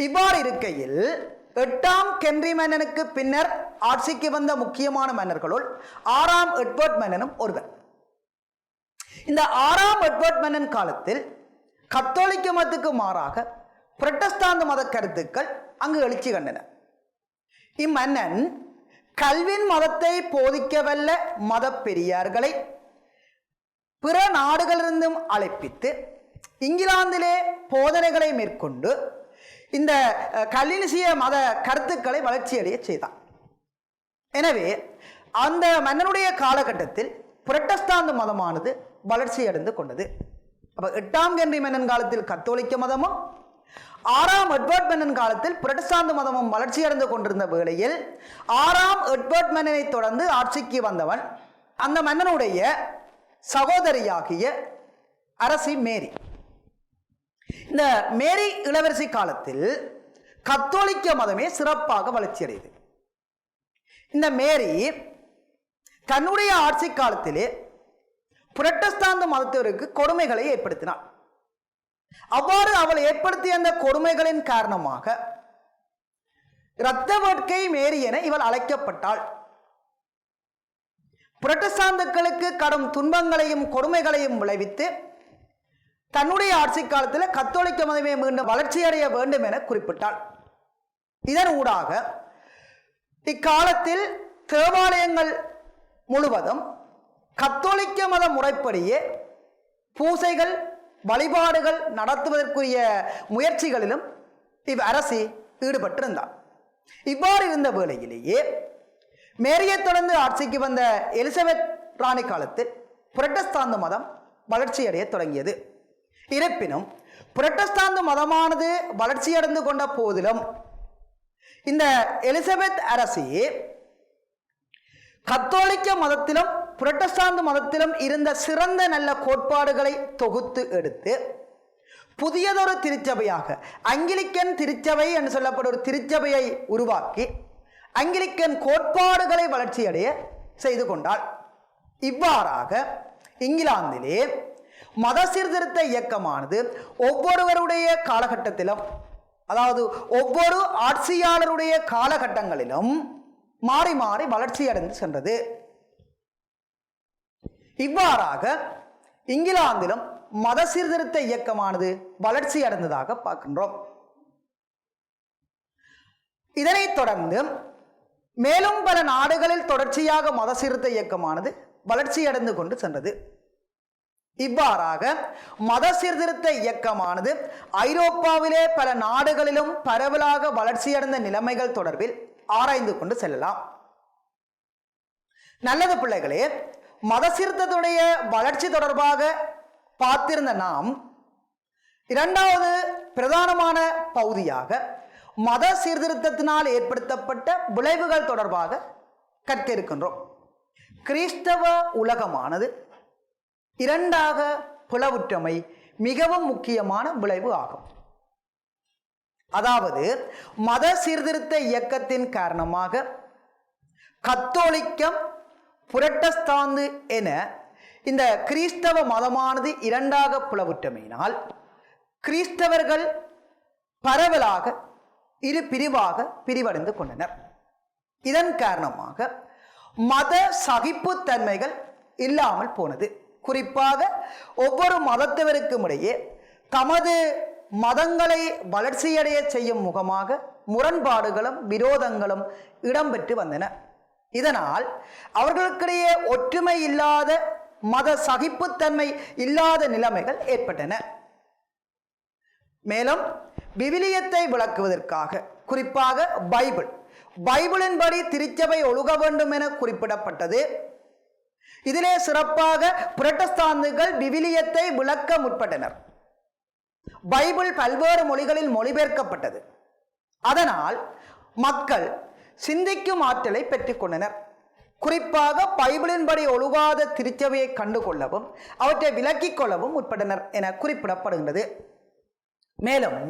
இவ்வாறு இருக்கையில் 8ஆம் ஹென்றி மன்னனுக்கு பின்னர் ஆட்சிக்கு வந்த முக்கியமான மன்னர்களுள் 6ஆம் எட்வர்ட் மன்னனும் ஒருவர். இந்த 6ஆம் எட்வர்ட் மன்னன் காலத்தில் கத்தோலிக்க மதத்துக்கு மாறாக புரட்டஸ்தாந்து மத கருத்துக்கள் அங்கு எழுச்சி கண்டன. இம்மன்னன் கல்வின் மதத்தை போதிக்கவல்ல மத பெரியார்களை பிற நாடுகளிலிருந்தும் அழைப்பித்து இங்கிலாந்திலே போதனைகளை மேற்கொண்டு இந்த கல்லினிசிய மத கருத்துக்களை வளர்ச்சியடைய செய்தார். எனவே அந்த மன்னனுடைய காலகட்டத்தில் புரட்டஸ்தாந்து மதமானது வளர்ச்சி அடைந்து கொண்டது. அப்ப 8ஆம் ஹென்றி மன்னன் காலத்தில் கத்தோலிக்க மதமும் 6ஆம் எட்வர்ட் மன்னன் காலத்தில் புரட்டஸ்தாந்து மதமும் வளர்ச்சி அடைந்து கொண்டிருந்த வேளையில் 6ஆம் எட்வர்ட் மன்னனை தொடர்ந்து ஆட்சிக்கு வந்தவன் அந்த மன்னனுடைய சகோதரியாகிய அரசி மேரி. இந்த மேரி இளவரசி காலத்தில் கத்தோலிக்க மதமே சிறப்பாக வளர்ச்சி அடையுது. இந்த மேரி தன்னுடைய ஆட்சி காலத்திலே புரட்டஸ்தாந்து மதத்திற்கு கொடுமைகளை ஏற்படுத்தினார். அவ்வாறு அவள் ஏற்படுத்திய அந்த கொடுமைகளின் காரணமாக இரத்த வேட்கை மேரி என இவள் அழைக்கப்பட்டாள். புரட்டஸ்தாந்துக்களுக்கு கடும் துன்பங்களையும் கொடுமைகளையும் விளைவித்து தன்னுடைய ஆட்சி காலத்தில் கத்தோலிக்க மதமே மீண்டும் வளர்ச்சியடைய வேண்டும் என குறிப்பிட்டாள். இதன் ஊடாக இக்காலத்தில் தேவாலயங்கள் முழுவதும் கத்தோலிக்க மத முறைப்படியே பூசைகள் வழிபாடுகள் நடத்துவதற்குரிய முயற்சிகளிலும் அரசி ஈடுபட்டிருந்தார். இவ்வாறு இருந்த வேளையிலேயே மேரியை தொடர்ந்து ஆட்சிக்கு வந்த எலிசபெத் ராணி காலத்தில் புரட்டஸ்தாந்து மதம் வளர்ச்சியடைய தொடங்கியது. இருப்பினும் புரட்டஸ்தாந்து மதமானது வளர்ச்சியடைந்து கொண்ட போதிலும் இந்த எலிசபெத் அரசி கத்தோலிக்க மதத்திலும் புரட்டஸ்தாந்து மதத்திலும் இருந்த சிறந்த நல்ல கோட்பாடுகளை தொகுத்து எடுத்து புதியதொரு திருச்சபையாக அங்கிலிக்கன் திருச்சபை என்று சொல்லப்படும் ஒரு திருச்சபையை உருவாக்கி அங்கிலிக்கன் கோட்பாடுகளை வளர்ச்சியடைய செய்து கொண்டாள். இவ்வாறாக இங்கிலாந்திலே மத சீர்திருத்த இயக்கமானது ஒவ்வொருவருடைய காலகட்டத்திலும், அதாவது ஒவ்வொரு ஆட்சியாளருடைய காலகட்டங்களிலும் மாறி மாறி வளர்ச்சி அடைந்து சென்றது. இவ்வாறாக இங்கிலாந்திலும் மத சீர்திருத்த இயக்கமானது வளர்ச்சி அடைந்ததாக பார்க்கின்றோம். இதனைத் தொடர்ந்து மேலும் பல நாடுகளில் தொடர்ச்சியாக மத சீர்திருத்த இயக்கமானது வளர்ச்சி அடைந்து கொண்டு சென்றது. இவ்வாறாக மத சீர்திருத்த இயக்கமானது ஐரோப்பாவிலே பல நாடுகளிலும் பரவலாக வளர்ச்சியடைந்த நிலைமைகள் தொடர்பில் ஆராய்ந்து கொண்டு செல்லலாம். நல்லது பிள்ளைகளே, மத சீர்திருத்தத்துடைய வளர்ச்சி தொடர்பாக பார்த்திருந்த நாம் இரண்டாவது பிரதானமான பகுதியாக மத சீர்திருத்தத்தினால் ஏற்படுத்தப்பட்ட விளைவுகள் தொடர்பாக கற்க இருக்கின்றோம். கிறிஸ்தவ உலகமானது இரண்டாக பிளவுற்றமை மிகவும் முக்கியமான விளைவு ஆகும். அதாவது மத சீர்திருத்த இயக்கத்தின் காரணமாக கத்தோலிக்கம் புரட்டஸ்தாந்து என இந்த கிறிஸ்தவ மதமானது இரண்டாக பிளவுற்றமையினால் கிறிஸ்தவர்கள் பரவலாக இரு பிரிவாக பிரிவடைந்து கொண்டனர். இதன் காரணமாக மத சகிப்புத்தன்மைகள் இல்லாமல் போனது. குறிப்பாக ஒவ்வொரு மதத்தவருக்கும் இடையே தமது மதங்களை வளர்ச்சியடைய செய்யும் முகமாக முரண்பாடுகளும் விரோதங்களும் இடம்பெற்று வந்தன. இதனால் அவர்களுக்கிடையே ஒற்றுமை இல்லாத, மத சகிப்புத்தன்மை இல்லாத நிலைமைகள் ஏற்பட்டன. மேலும் விவிலியத்தை விளக்குவதற்காக குறிப்பாக பைபிளின்படி திருச்சபை ஒழுக வேண்டும் என குறிப்பிடப்பட்டது. இதிலே சிறப்பாக புரட்டஸ்தாந்துகள் விவிலியத்தை விளக்க முற்பட்டனர். பைபிள் பல்வேறு மொழிகளில் மொழிபெயர்க்கப்பட்டது. அதனால் மக்கள் சிந்திக்கும் ஆற்றலை பெற்றுக்கொண்டனர். குறிப்பாக பைபிளின்படி ஒழுகாத திருச்சபையை கண்டுகொள்ளவும் அவற்றை விலக்கிக் கொள்ளவும் முற்பட்டனர் என குறிப்பிடப்படுகின்றது. மேலும்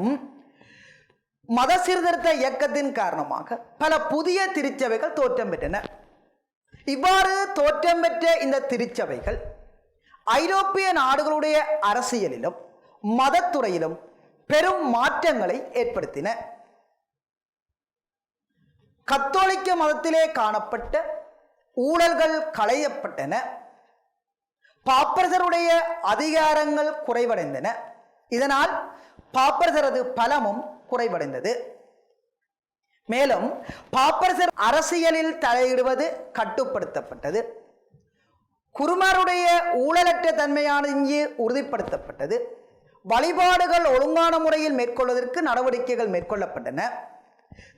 மத சீர்திருத்த இயக்கத்தின் காரணமாக பல புதிய திருச்சபைகள் தோற்றம் பெற்றன. இவ்வாறு தோற்றம் பெற்ற இந்த திருச்சபைகள் ஐரோப்பிய நாடுகளுடைய அரசியலிலும் மதத்துறையிலும் பெரும் மாற்றங்களை ஏற்படுத்தின. கத்தோலிக்க மதத்திலே காணப்பட்ட ஊழல்கள் களையப்பட்டன. பாப்பரசருடைய அதிகாரங்கள் குறைவடைந்தன. இதனால் பாப்பரசரது பலமும் குறைவடைந்தது. மேலும் பாப்பரசர் அரசியலில் தலையிடுவது கட்டுப்படுத்தப்பட்டது. குருமாருடைய ஊழலற்ற தன்மையானது இங்கு உறுதிப்படுத்தப்பட்டது. வழிபாடுகள் ஒழுங்கான முறையில் மேற்கொள்வதற்கு நடவடிக்கைகள் மேற்கொள்ளப்பட்டன.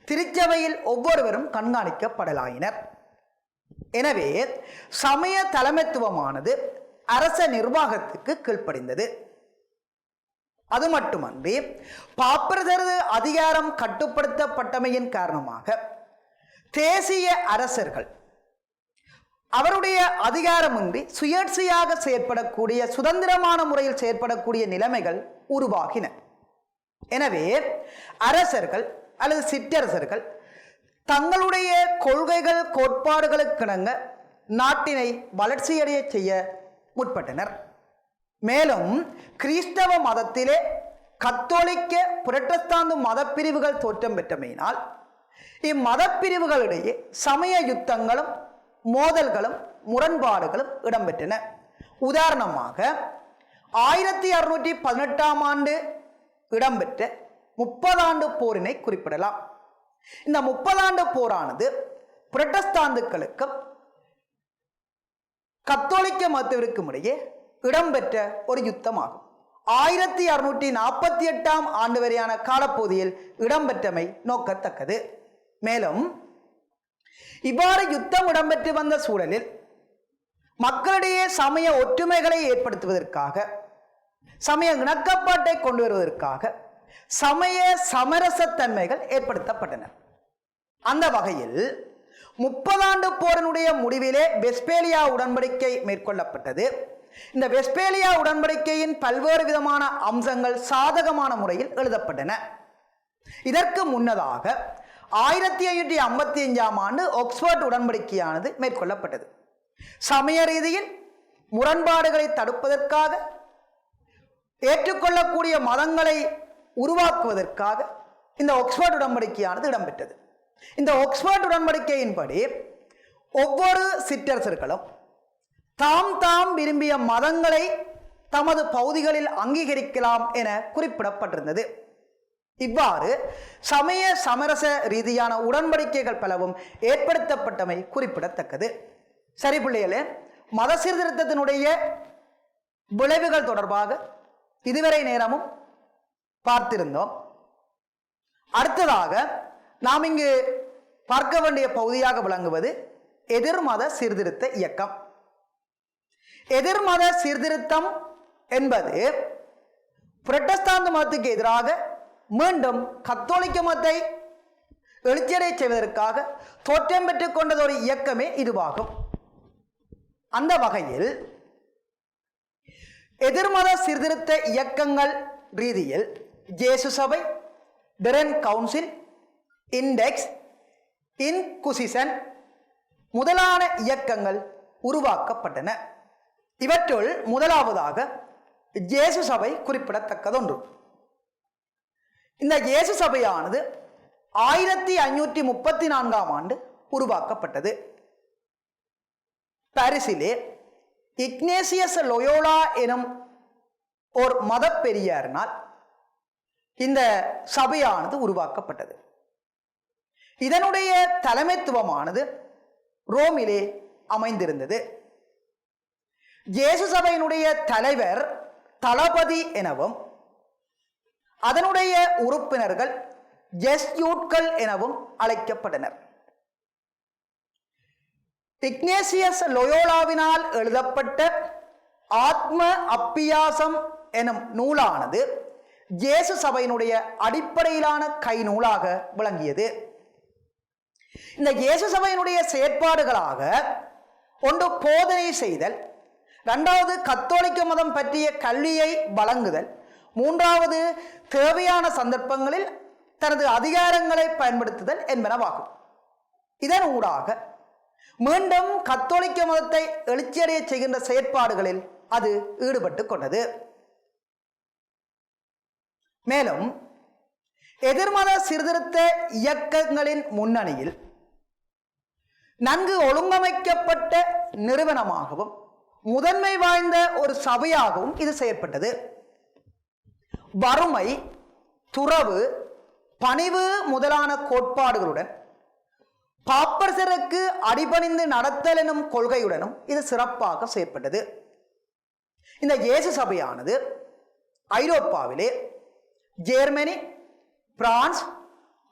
திருச்சபையில் ஒவ்வொருவரும் கண்காணிக்கப்படலாயினர். எனவே சமய தலைமைத்துவமானது அரச நிர்வாகத்துக்கு கீழ்ப்படிந்தது. அது மட்டுமன்றி பாப்பரசரது அதிகாரம் கட்டுப்படுத்தப்பட்டமையின் காரணமாக தேசிய அரசர்கள் அவருடைய அதிகாரமின்றி சுயேட்சையாக செயற்படக்கூடிய சுதந்திரமான முறையில் செயற்படக்கூடிய நிலைமைகள் உருவாகின. எனவே அரசர்கள் அல்லது சிற்றரசர்கள் தங்களுடைய கொள்கைகள் கோட்பாடுகளுக்கிணங்க நாட்டினை வளர்ச்சியடைய செய்ய முற்பட்டனர். மேலும் கிறிஸ்தவ மதத்திலே கத்தோலிக்க புரட்டஸ்தாந்து மதப்பிரிவுகள் தோற்றம் பெற்றமையினால் இம்மத பிரிவுகளிடையே சமய யுத்தங்களும் மோதல்களும் முரண்பாடுகளும் இடம்பெற்றன. உதாரணமாக 1618 ஆண்டு இடம்பெற்ற 30 ஆண்டு போரினை குறிப்பிடலாம். இந்த 30 ஆண்டு போரானது புரட்டஸ்தாந்துக்களுக்கும் கத்தோலிக்க மதத்திற்கும் இடையே இடம்பெற்ற ஒரு யுத்தமாகும். 1648 ஆண்டு வரையான காலப்பகுதியில் இடம்பெற்றமை நோக்கத்தக்கது. மேலும் இவ்வாறு யுத்தம் இடம்பெற்று வந்த சூழலில் மக்களிடையே சமய ஒற்றுமைகளை ஏற்படுத்துவதற்காக, சமய இணக்கப்பாட்டை கொண்டு வருவதற்காக சமய சமரசத்தன்மைகள் ஏற்படுத்தப்பட்டன. அந்த வகையில் 30 ஆண்டு போரினுடைய முடிவிலே வெஸ்பேலியா உடன்படிக்கை மேற்கொள்ளப்பட்டது. இந்த வெஸ்பேலியா உடன்படிக்கையின் பல்வேறு விதமான அம்சங்கள் சாதகமான முறையில் எழுதப்பட்டன. இதற்கு முன்னதாக 1555 ஆண்டு ஆக்ஸ்போர்ட் உடன்படிக்கையானது மேற்கொள்ளப்பட்டது. சமய ரீதியில் முரண்பாடுகளை தடுப்பதற்காக, ஏற்றுக்கொள்ளக்கூடிய மதங்களை உருவாக்குவதற்காக இந்த ஆக்ஸ்போர்ட் உடன்படிக்கையானது இடம்பெற்றது. இந்த ஆக்ஸ்போர்ட் உடன்படிக்கையின்படி ஒவ்வொரு சிற்றரசர்களும் தாம் விரும்பிய மதங்களை தமது பகுதிகளில் அங்கீகரிக்கலாம் என குறிப்பிடப்பட்டிருந்தது. இவ்வாறு சமய சமரச ரீதியான உடன்படிக்கைகள் பலவும் ஏற்படுத்தப்பட்டமை குறிப்பிடத்தக்கது. சரி பிள்ளைகளே, மத சீர்திருத்தத்தினுடைய விளைவுகள் தொடர்பாக இதுவரை நேரமும் பார்த்திருந்தோம். அடுத்ததாக நாம் இங்கு பார்க்க வேண்டிய பகுதியாக விளங்குவது எதிர்மத சீர்திருத்த இயக்கம். எதிர்மத சீர்திருத்தம் என்பது புரட்டஸ்தாந்து மதத்துக்கு எதிராக மீண்டும் கத்தோலிக்க மதத்தை எழுச்சியடை செய்வதற்காக தோற்றம் பெற்றுக் கொண்டது ஒரு இயக்கமே இதுவாகும். அந்த வகையில் எதிர்மத சீர்திருத்த இயக்கங்கள் ரீதியில் ஜேசு சபை, பெரன் கவுன்சில், இண்டெக்ஸ், இன்குசிஷன் முதலான இயக்கங்கள் உருவாக்கப்பட்டன. இவற்றுள் முதலாவதாக ஜேசு சபை குறிப்பிடத்தக்கதொன்று. இந்த இயேசு சபையானது 1534 ஆண்டு உருவாக்கப்பட்டது. பாரிஸிலே இக்னேசியஸ் லோயோலா எனும் ஒரு மத பெரியாரினால் இந்த சபையானது உருவாக்கப்பட்டது. இதனுடைய தலைமைத்துவமானது ரோமிலே அமைந்திருந்தது. இயேசு சபையினுடைய தலைவர் தளபதி எனவும் அதனுடைய உறுப்பினர்கள் ஜெஸ்யூட்கள் எனவும் அழைக்கப்பட்டனர். இக்னேசியஸ் லொயோலாவினால் எழுதப்பட்ட ஆத்ம அப்பியாசம் எனும் நூலானது இயேசு சபையினுடைய அடிப்படையிலான கை நூலாக விளங்கியது. இந்த இயேசு சபையினுடைய செயற்பாடுகளாக ஒன்று போதனை செய்தல், இரண்டாவது கத்தோலிக்க மதம் பற்றிய கல்வியை வழங்குதல், மூன்றாவது தேவையான சந்தர்ப்பங்களில் தனது அதிகாரங்களை பயன்படுத்துதல் என்பனவாகும். இதன் ஊடாக மீண்டும் கத்தோலிக்க மதத்தை எழுச்சியடைய செய்கின்ற செயற்பாடுகளில் அது ஈடுபட்டு கொண்டது. மேலும் எதிர்மத சீர்திருத்த இயக்கங்களின் முன்னணியில் நன்கு ஒழுங்கமைக்கப்பட்ட நிறுவனமாகவும் முதன்மை வாய்ந்த ஒரு சபையாகவும் இது செயற்பட்டது. வறுமை, துறவு, பணிவு முதலான கோட்பாடுகளுடன் பாப்பரசருக்கு அடிபணிந்து நடத்தல் எனும் கொள்கையுடனும் இது சிறப்பாக செயற்பட்டது. இந்த இயேசு சபையானது ஐரோப்பாவிலே ஜெர்மனி, பிரான்ஸ்,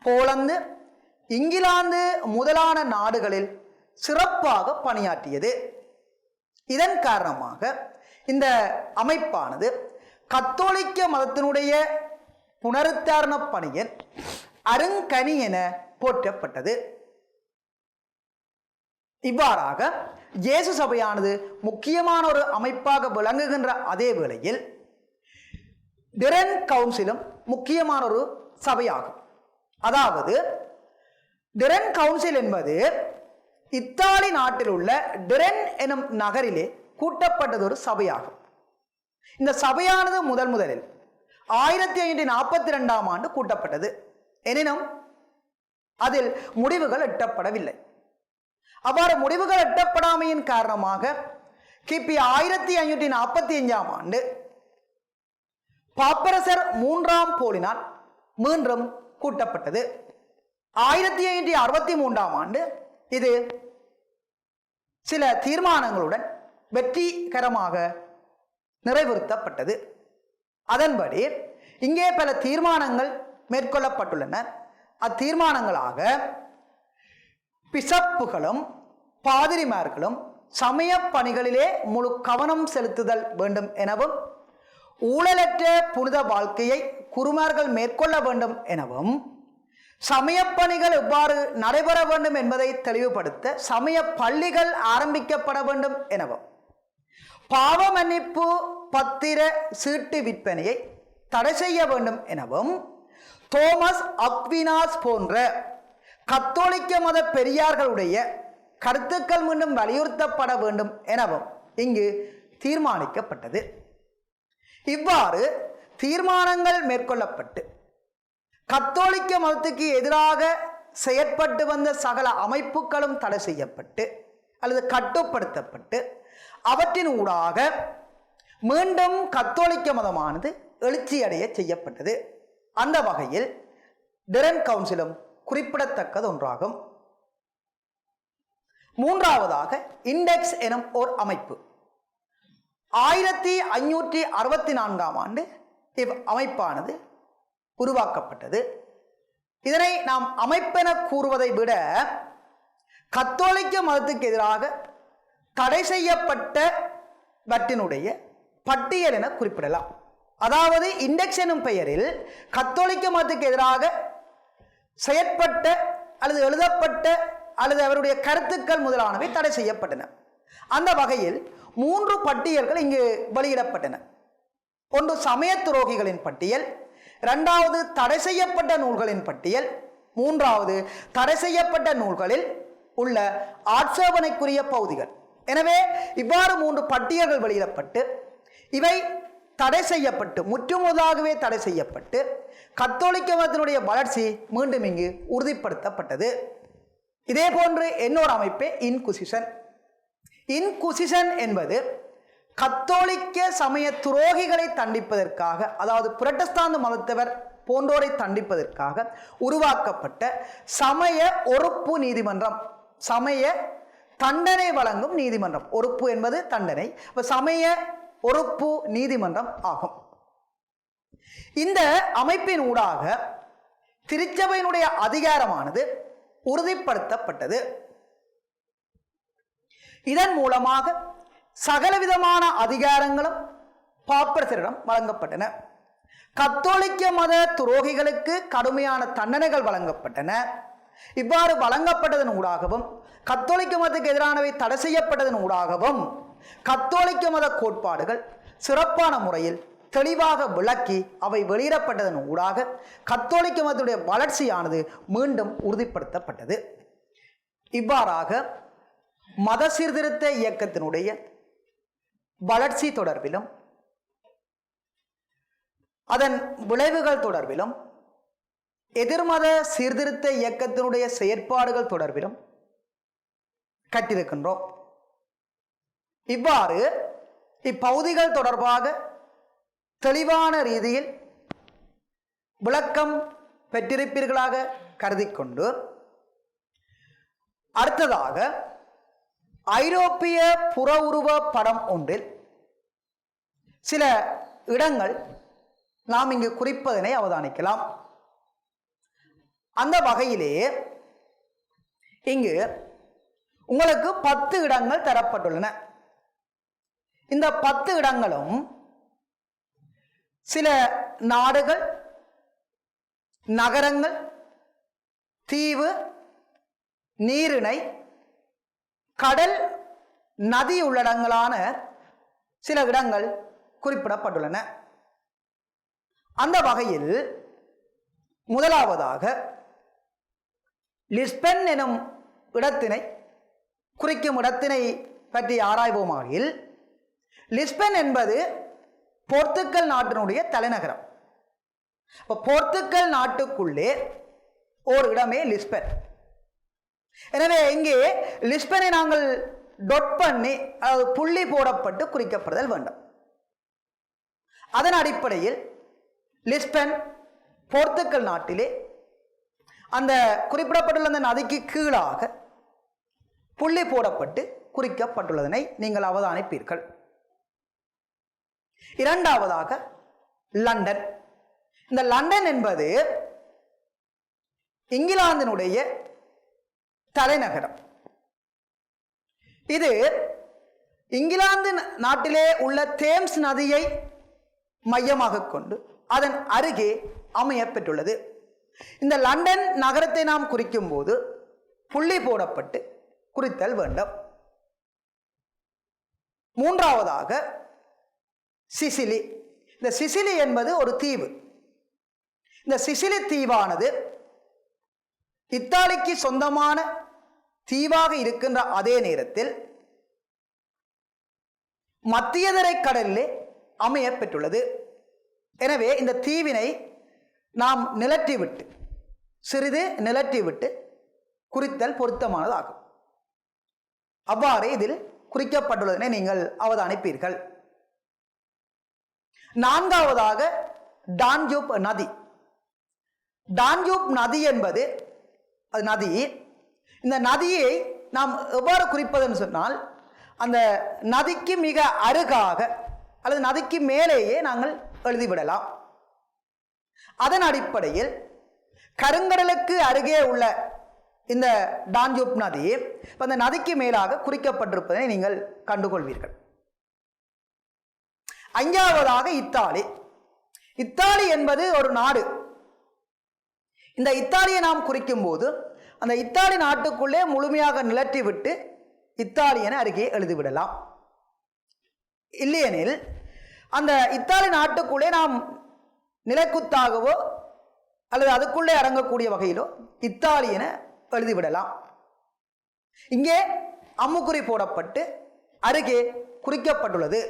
போலந்து, இங்கிலாந்து முதலான நாடுகளில் சிறப்பாக பணியாற்றியது. இதன் காரணமாக இந்த அமைப்பானது கத்தோலிக்க மதத்தினுடைய புனருத்தாரண பணியின் அருங்கனி என போற்றப்பட்டது. இவ்வாறாக இயேசு சபையானது முக்கியமான ஒரு அமைப்பாக விளங்குகின்ற அதே வேளையில் டிரென் கவுன்சிலும் முக்கியமான ஒரு சபையாகும். அதாவது டிரென் கவுன்சில் என்பது இத்தாலி நாட்டில் உள்ள டிரென் எனும் நகரிலே கூட்டப்பட்டது ஒரு சபையாகும். இந்த சபையானது முதலில் 1542ஆம் ஆண்டு கூட்டப்பட்டது. எனினும் அதில் முடிவுகள் எட்டப்படவில்லை. அவ்வாறு முடிவுகள் எட்டப்படாமையின் காரணமாக கிபி 1545ஆம் ஆண்டு பாப்பரசர் 3ஆம் போலினால் மீண்டும் கூட்டப்பட்டது. 1563ஆம் ஆண்டு இது சில தீர்மானங்களுடன் வெற்றிகரமாக நிறைவேற்றப்பட்டது. அதன்படி இங்கே பல தீர்மானங்கள் மேற்கொள்ளப்பட்டுள்ளன. அத்தீர்மானங்களாக பிசப்புகளும் பாதிரிமார்களும் சமய பணிகளிலே முழு கவனம் செலுத்துதல் வேண்டும் எனவும், ஊழலற்ற புனித வாழ்க்கையை குருமார்கள் மேற்கொள்ள வேண்டும் எனவும், சமய பணிகள் எவ்வாறு நடைபெற வேண்டும் என்பதை தெளிவுபடுத்த சமய பள்ளிகள் ஆரம்பிக்கப்பட வேண்டும் எனவும், பாவ மன்னிப்பு பத்திர சீட்டு விற்பனையை தடை செய்ய வேண்டும் எனவும், தோமஸ் அக்வினாஸ் போன்ற கத்தோலிக்க மத பெரியார்களுடைய கருத்துக்கள் மீண்டும் வலியுறுத்தப்பட வேண்டும் எனவும் இங்கு தீர்மானிக்கப்பட்டது. இவ்வாறு தீர்மானங்கள் மேற்கொள்ளப்பட்டு கத்தோலிக்க மதத்துக்கு எதிராக செயற்பட்டு வந்த சகல அமைப்புகளும் தடை செய்யப்பட்டு அல்லது கட்டுப்படுத்தப்பட்டு அவற்றின் ஊடாக மீண்டும் கத்தோலிக்க மதமானது எழுச்சியடைய செய்யப்பட்டது. அந்த வகையில் டிரென் கவுன்சிலும் குறிப்பிடத்தக்கது ஒன்றாகும். மூன்றாவதாக இண்டெக்ஸ் எனும் ஓர் அமைப்பு 1564ஆம் ஆண்டு இவ் அமைப்பானது உருவாக்கப்பட்டது. இதனை நாம் அமைப்பென கூறுவதை விட கத்தோலிக்க மதத்துக்கு எதிராக தடை செய்யப்பட்டவற்றினுடைய பட்டியல் என குறிப்பிடலாம். அதாவது இண்டெக்ஸ் எனும் பெயரில் கத்தோலிக்க மதத்துக்கு எதிராக செயற்பட்ட அல்லது எழுதப்பட்ட அல்லது அவருடைய கருத்துக்கள் முதலானவை தடை செய்யப்பட்டன. அந்த வகையில் 3 பட்டியல்கள் இங்கு வெளியிடப்பட்டன. ஒன்று சமய துரோகிகளின் பட்டியல், இரண்டாவது தடை செய்யப்பட்ட நூல்களின் பட்டியல், மூன்றாவது தடை செய்யப்பட்ட நூல்களில் உள்ள ஆட்சேபனைக்குரிய பகுதிகள். எனவே இவ்வாறு 3 பட்டியல்கள் வெளியிடப்பட்டு இவை தடை செய்யப்பட்டு முற்றுமுழுதாகவே தடை செய்யப்பட்டு கத்தோலிக்க மதத்தினுடைய வளர்ச்சி மீண்டும் இங்கு உறுதிப்படுத்தப்பட்டது. இதே போன்று இன்னொரு அமைப்பே இன்குசிஷன். இன்குசிஷன் என்பது கத்தோலிக்க சமய துரோகிகளை தண்டிப்பதற்காக, அதாவது புரட்டஸ்தாந்து மதத்தவர் போன்றோரை தண்டிப்பதற்காக உருவாக்கப்பட்ட சமய ஒறுப்பு நீதிமன்றம், சமய தண்டனை வழங்கும் நீதிமன்றம். ஒறுப்பு என்பது தண்டனை, சமய ஒறுப்பு நீதிமன்றம் ஆகும். இந்த அமைப்பின் ஊடாக திருச்சபையினுடைய அதிகாரமானது உறுதிப்படுத்தப்பட்டது. இதன் மூலமாக சகலவிதமான அதிகாரங்களும் பாப்பரசரிடம் வழங்கப்பட்டன. கத்தோலிக்க மத துரோகிகளுக்கு கடுமையான தண்டனைகள் வழங்கப்பட்டன. இவ்வாறு வழங்கப்பட்டதன் ஊடாகவும் கத்தோலிக்க மதத்துக்கு எதிரானவை தடை செய்யப்பட்டதன் ஊடாகவும் கத்தோலிக்க மத கோட்பாடுகள் சிறப்பான முறையில் தெளிவாக விளக்கி அவை வெளியிடப்பட்டதன் ஊடாக கத்தோலிக்க மதத்துடைய வளர்ச்சியானது மீண்டும் உறுதிப்படுத்தப்பட்டது. இவ்வாறாக மத சீர்திருத்த இயக்கத்தினுடைய வளர்ச்சி தொடர்பிலும் அதன் விளைவுகள் தொடர்பிலும் எதிர்மத சீர்திருத்த இயக்கத்தினுடைய செயற்பாடுகள் தொடர்பிலும் கற்றிருக்கின்றோம். இவ்வாறு இப்பகுதிகள் தொடர்பாக தெளிவான ரீதியில் விளக்கம் பெற்றிருப்பீர்களாக கருதி கொண்டு அடுத்ததாக ஐரோப்பிய புற உருவ படம் ஒன்றில் சில இடங்கள் நாம் இங்கு குறிப்பதனை அவதானிக்கலாம். அந்த வகையிலே இங்கு உங்களுக்கு 10 இடங்கள் தரப்பட்டுள்ளன. இந்த 10 இடங்களும் சில நாடுகள், நகரங்கள், தீவு, நீரிணை, கடல், நதி உள்ளடங்களான சில இடங்கள் குறிப்பிடப்பட்டுள்ளன. அந்த வகையில் முதலாவதாக லிஸ்பன் எனும் இடத்தினை குறிக்கும் இடத்தினை பற்றி ஆராய்வோமாகில், லிஸ்பன் என்பது போர்த்துக்கல் நாட்டினுடைய தலைநகரம். போர்த்துக்கல் நாட்டுக்குள்ளே ஒரு இடமே லிஸ்பன். எனவே இங்கே லிஸ்பனை நாங்கள் டொட் பண்ணி புள்ளி போடப்பட்டு குறிக்கப்படுதல் வேண்டும். அதன் அடிப்படையில் லிஸ்பன் போர்த்துக்கல் நாட்டிலே அந்த குறிப்பிடப்பட்டுள்ள அந்த நதிக்கு கீழாக புள்ளி போடப்பட்டு குறிக்கப்பட்டுள்ளதனை நீங்கள் அவதானிப்பீர்கள். இரண்டாவதாக லண்டன். இந்த லண்டன் என்பது இங்கிலாந்தினுடைய தலைநகரம். இது இங்கிலாந்து நாட்டிலே உள்ள தேம்ஸ் நதியை மையமாக கொண்டு அதன் அருகே அமைய பெற்றுள்ளது. இந்த லண்டன் நகரத்தை நாம் குறிக்கும் போது புள்ளி போடப்பட்டு குறித்தல் வேண்டும். மூன்றாவதாக சிசிலி. இந்த சிசிலி என்பது ஒரு தீவு. இந்த சிசிலி தீவானது இத்தாலிக்கு சொந்தமான தீவாக இருக்கின்ற அதே நேரத்தில் மத்தியதரை கடலிலே அமைய பெற்றுள்ளது. எனவே இந்த தீவினை நாம் நிலற்றிவிட்டு சிறிது நிலற்றிவிட்டு குறித்தல் பொருத்தமானதாகும். அவ்வாறு இதில் குறிக்கப்பட்டுள்ளதனை நீங்கள் அவதானிப்பீர்கள். நான்காவதாக டான்ஜூப் நதி. டான்ஜூப் நதி என்பது அது நதி. இந்த நதியை நாம் எவ்வாறு குறிப்பதுன்னு சொன்னால், அந்த நதிக்கு மிக அருகாக அல்லது நதிக்கு மேலேயே நாங்கள் எழுதிவிடலாம். அதன் அடிப்படையில் கருங்கடலுக்கு அருகே உள்ள இந்த டான்ஜூப் நதி அந்த நதிக்கு மேலாக குறிக்கப்பட்டிருப்பதை நீங்கள் கண்டுகொள்வீர்கள். ஐந்தாவதாக இத்தாலி. இத்தாலி என்பது ஒரு நாடு. இந்த இத்தாலியை நாம் குறிக்கும் போது அந்த இத்தாலி நாட்டுக்குள்ளே முழுமையாக நிலற்றிவிட்டு இத்தாலி என அருகே எழுதிவிடலாம். இல்லையெனில் அந்த இத்தாலி நாட்டுக்குள்ளே நாம் நிலைக்குத்தாகவோ அல்லது அதுக்குள்ளே அடங்கக்கூடிய வகையிலோ இத்தாலி என எழுதிவிடலாம். இங்கே அம்முக்குறி போடப்பட்டு அருகே குறிக்கப்பட்டுள்ளது.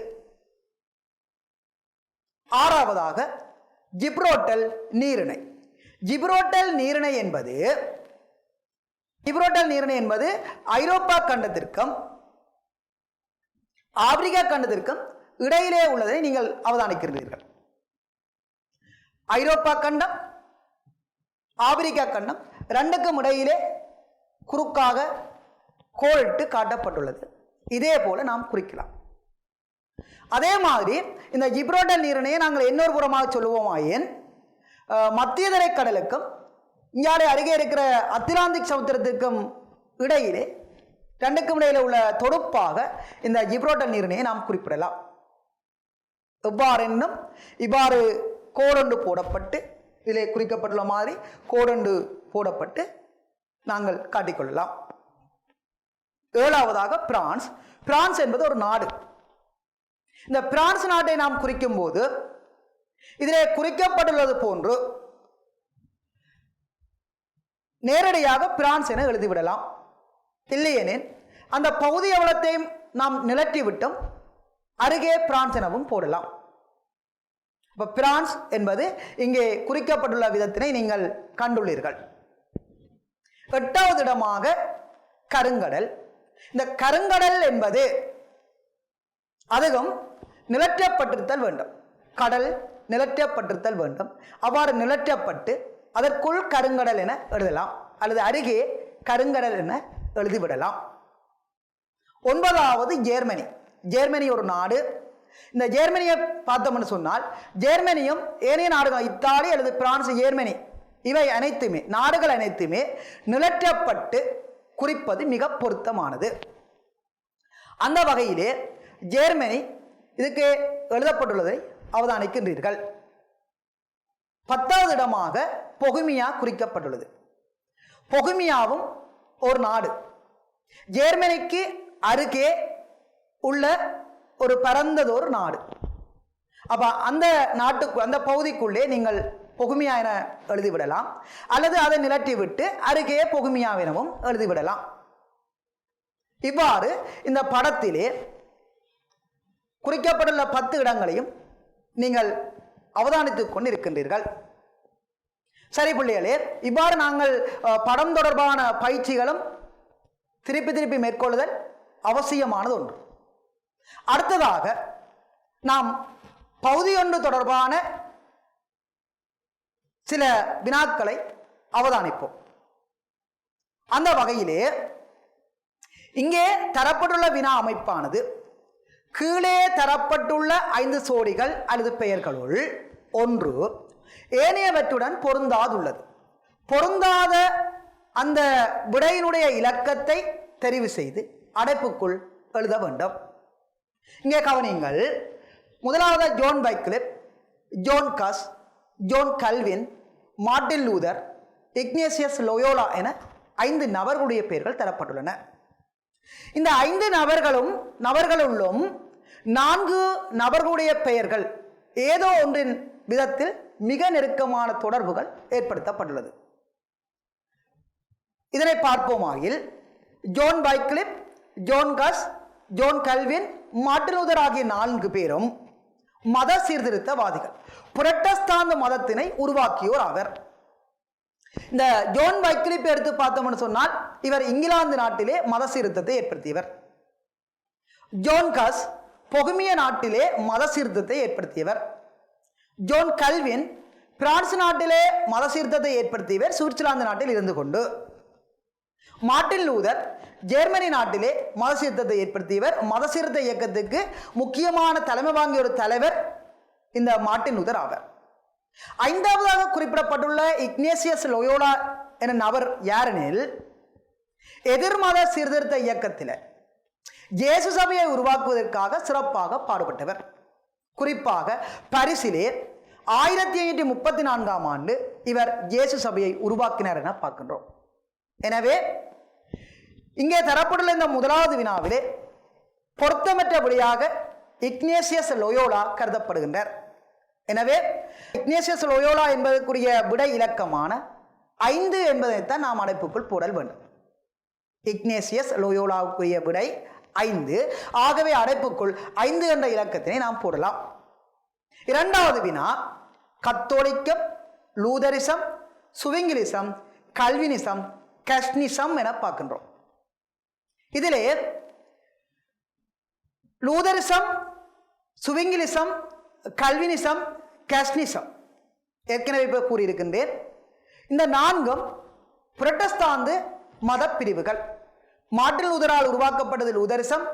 ஆறாவதாக ஜிப்ரோட்டல் நீரிணை. ஜிப்ரோட்டல் நீரிணை என்பது ஐரோப்பா கண்டத்திற்கும் ஆப்பிரிக்கா கண்டத்திற்கும் இடையிலே உள்ளதை நீங்கள் அவதானிக்கிறீர்கள். ஐரோப்பா கண்டம், ஆப்பிரிக்கா கண்டம் ரெண்டுக்கும் இடையிலே குறுக்காக கோலிட்டு காட்டப்பட்டுள்ளது. இதே போல நாம் குறிக்கலாம். அதே மாதிரி இந்த ஜிப்ரால்டர் நீரிணையை நாங்கள் இன்னொரு புறமாக சொல்லுவோமாயின் மத்திய தரைக்கடலுக்கும் இங்காலே அருகே இருக்கிற அத்திலாந்திக் சமுத்திரத்திற்கும் இடையிலே ரெண்டுக்கும் இடையில உள்ள தொடுப்பாக இந்த ஜிப்ரால்டர் நீரிணையை நாம் குறிப்பிடலாம். எவ்வாறென்னும் இவ்வாறு கோடொண்டு போடப்பட்டு இதிலே குறிக்கப்பட்டுள்ள மாதிரி கோடொண்டு போடப்பட்டு நாங்கள் காட்டிக்கொள்ளலாம். ஏழாவதாக பிரான்ஸ். பிரான்ஸ் என்பது ஒரு நாடு. இந்த பிரான்ஸ் நாட்டை நாம் குறிக்கும் போது இதிலே குறிக்கப்பட்டுள்ளது போன்று நேரடியாக பிரான்ஸ் என எழுதிவிடலாம். இல்லையெனில் அந்த பகுதி எவ்வளத்தையும் நாம் நிலற்றிவிட்டோம் அருகே பிரான்ஸ் எனவும் போடலாம். அப்ப பிரான்ஸ் என்பது இங்கே குறிக்கப்பட்டுள்ள விதத்தினை நீங்கள் கண்டுள்ளீர்கள். எட்டாவது இடமாக கருங்கடல். இந்த கருங்கடல் என்பது அதுவும் நிலற்றப்பட்டிருத்தல் வேண்டும். கடல் நிலற்றப்பட்டிருத்தல் வேண்டும். அவ்வாறு நிலற்றப்பட்டு அதற்குள் கருங்கடல் என எழுதலாம் அல்லது அருகே கருங்கடல் என எழுதிவிடலாம். ஒன்பதாவது ஜெர்மனி. ஜெர்மனி ஒரு நாடு. இந்த ஜெர்மனியை பார்த்தோம்னு சொன்னால் ஜெர்மனியும் ஏனைய நாடுகள் இத்தாலி அல்லது பிரான்ஸ், ஜெர்மனி இவை அனைத்துமே நாடுகள் அனைத்துமே நிலற்றப்பட்டு குறிப்பது மிக பொருத்தமானது. அந்த வகையிலே ஜெர்மனி இதுக்கு எழுதப்பட்டுள்ளதை அவதானிக்கின்றீர்கள். 10வது இடமாக பொகுமியா குறிக்கப்பட்டுள்ளது. பொகுமியாவும் ஒரு நாடு. ஜெர்மனிக்கு அருகே உள்ள ஒரு பரந்ததொரு நாடு. அப்ப அந்த நாட்டுக்கு அந்த பகுதிக்குள்ளே நீங்கள் பொகுமியா என எழுதிவிடலாம் அல்லது அதை நிலட்டி விட்டு அருகே பொகுமியா எனவும் எழுதிவிடலாம். இவ்வாறு இந்த படத்திலே குறிக்கப்பட்டுள்ள 10 இடங்களையும் நீங்கள் அவதானித்துக் கொண்டு இருக்கின்றீர்கள். சரி பிள்ளைகளே, இவ்வாறு நாங்கள் படம் தொடர்பான பயிற்சிகளும் திருப்பி மேற்கொள்ளுதல் அவசியமானது ஒன்று. அடுத்ததாக நாம் பகுதி ஒன்று தொடர்பான சில வினாக்களை அவதானிப்போம். அந்த வகையிலே இங்கே தரப்பட்டுள்ள வினா அமைப்பானது கீழே தரப்பட்டுள்ள 5 சோடிகள் அல்லது பெயர்களுள் ஒன்று ஏனையவற்றுடன் பொருந்தாதுள்ளது. பொருந்தாத அந்த விடையினுடைய இலக்கத்தை தெரிவு செய்து அடைப்புக்குள் எழுத வேண்டும். இங்கே கவனியுங்கள். முதலாவது John Wycliffe, John Huss, John Calvin, Martin Luther, Ignatius Loyola என 5 நபர்களுடைய பெயர்கள் தரப்பட்டுள்ளன. இந்த 5 நபர்களுள்ளும் 4 நபர்களுடைய பெயர்கள் ஏதோ ஒன்றின் விதத்தில் மிக நெருக்கமான தொடர்புகள் ஏற்படுத்தப்பட்டுள்ளது. இதனை பார்ப்போமாயில் zone Wycliffe, John Huss, John Calvin, Martin Luther ஆகிய 4 பேரும் மத சீர்திருத்தவாதிகள், புரட்டஸ்தாந்து மதத்தினை உருவாக்கியோர் ஆவர். இந்த ஜோன் வைக்லிஃப் எடுத்து பார்த்தோம்னு சொன்னால் இவர் இங்கிலாந்து நாட்டிலே மத சீர்திருத்தத்தை ஏற்படுத்தியவர். ஜோன் கஸ் பொகுமிய நாட்டிலே மத சீர்திருத்தத்தை ஏற்படுத்தியவர். ஜோன் கல்வின் பிரான்ஸ் நாட்டிலே மத சீர்திருத்தத்தை ஏற்படுத்தியவர் சுவிட்சர்லாந்து நாட்டில் இருந்து கொண்டு. மார்ட்டின் லூதர் ஜெர்மனி நாட்டிலே மத சீர்திருத்தத்தை ஏற்படுத்தியவர். மத சீர்திருத்த இயக்கத்துக்கு முக்கியமான தலைமை வாங்கிய ஒரு தலைவர் இந்த மார்ட்டின் லூதர் ஆவர். 5வதாக குறிப்பிடப்பட்டுள்ள இக்னேசியஸ் லோயோலா என நபர் யாரெனில் எதிர்மத சீர்திருத்த இயக்கத்தில் இயேசு சபையை உருவாக்குவதற்காக சிறப்பாக பாடுபட்டவர். குறிப்பாக பாரிஸிலே 1534ஆம் ஆண்டு இவர் இயேசு சபையை உருவாக்கினார் என பார்க்கின்றோம். எனவே இங்கே தரப்பட்டுள்ள இந்த முதலாவது வினாவிலே பொருத்தமற்ற வழியாக இக்னேசியஸ் லோயோலா கருதப்படுகின்றார். எனவே இக்னேசியஸ் லோயோலா என்பதற்குரிய விடை இலக்கமான 5 என்பதைத்தான் நாம் அடைப்புக்குள் போடல் வேண்டும். இக்னேசியஸ் லோயோலாவுக்குரிய விடை 5. ஆகவே அடைப்புக்குள் 5 என்ற இலக்கத்தினை நாம் போடலாம். இரண்டாவது வினா கத்தோலிக்கம், லூதரிசம், சுவிங்கிலிசம், கல்வினிசம், கஸ்னிசம் என பார்க்கின்றோம். இதிலே லூதரிசம், சுவிங்கிலிசம், கல்வினிசம், கஸ்னிசம் ஏற்கனவே இப்போ கூறியிருக்கின்றேன். இந்த 4ம் புரட்டஸ்தாந்து மத பிரிவுகள். மார்ட்டின் லூதரால் உருவாக்கப்பட்டது லூதரிசம்,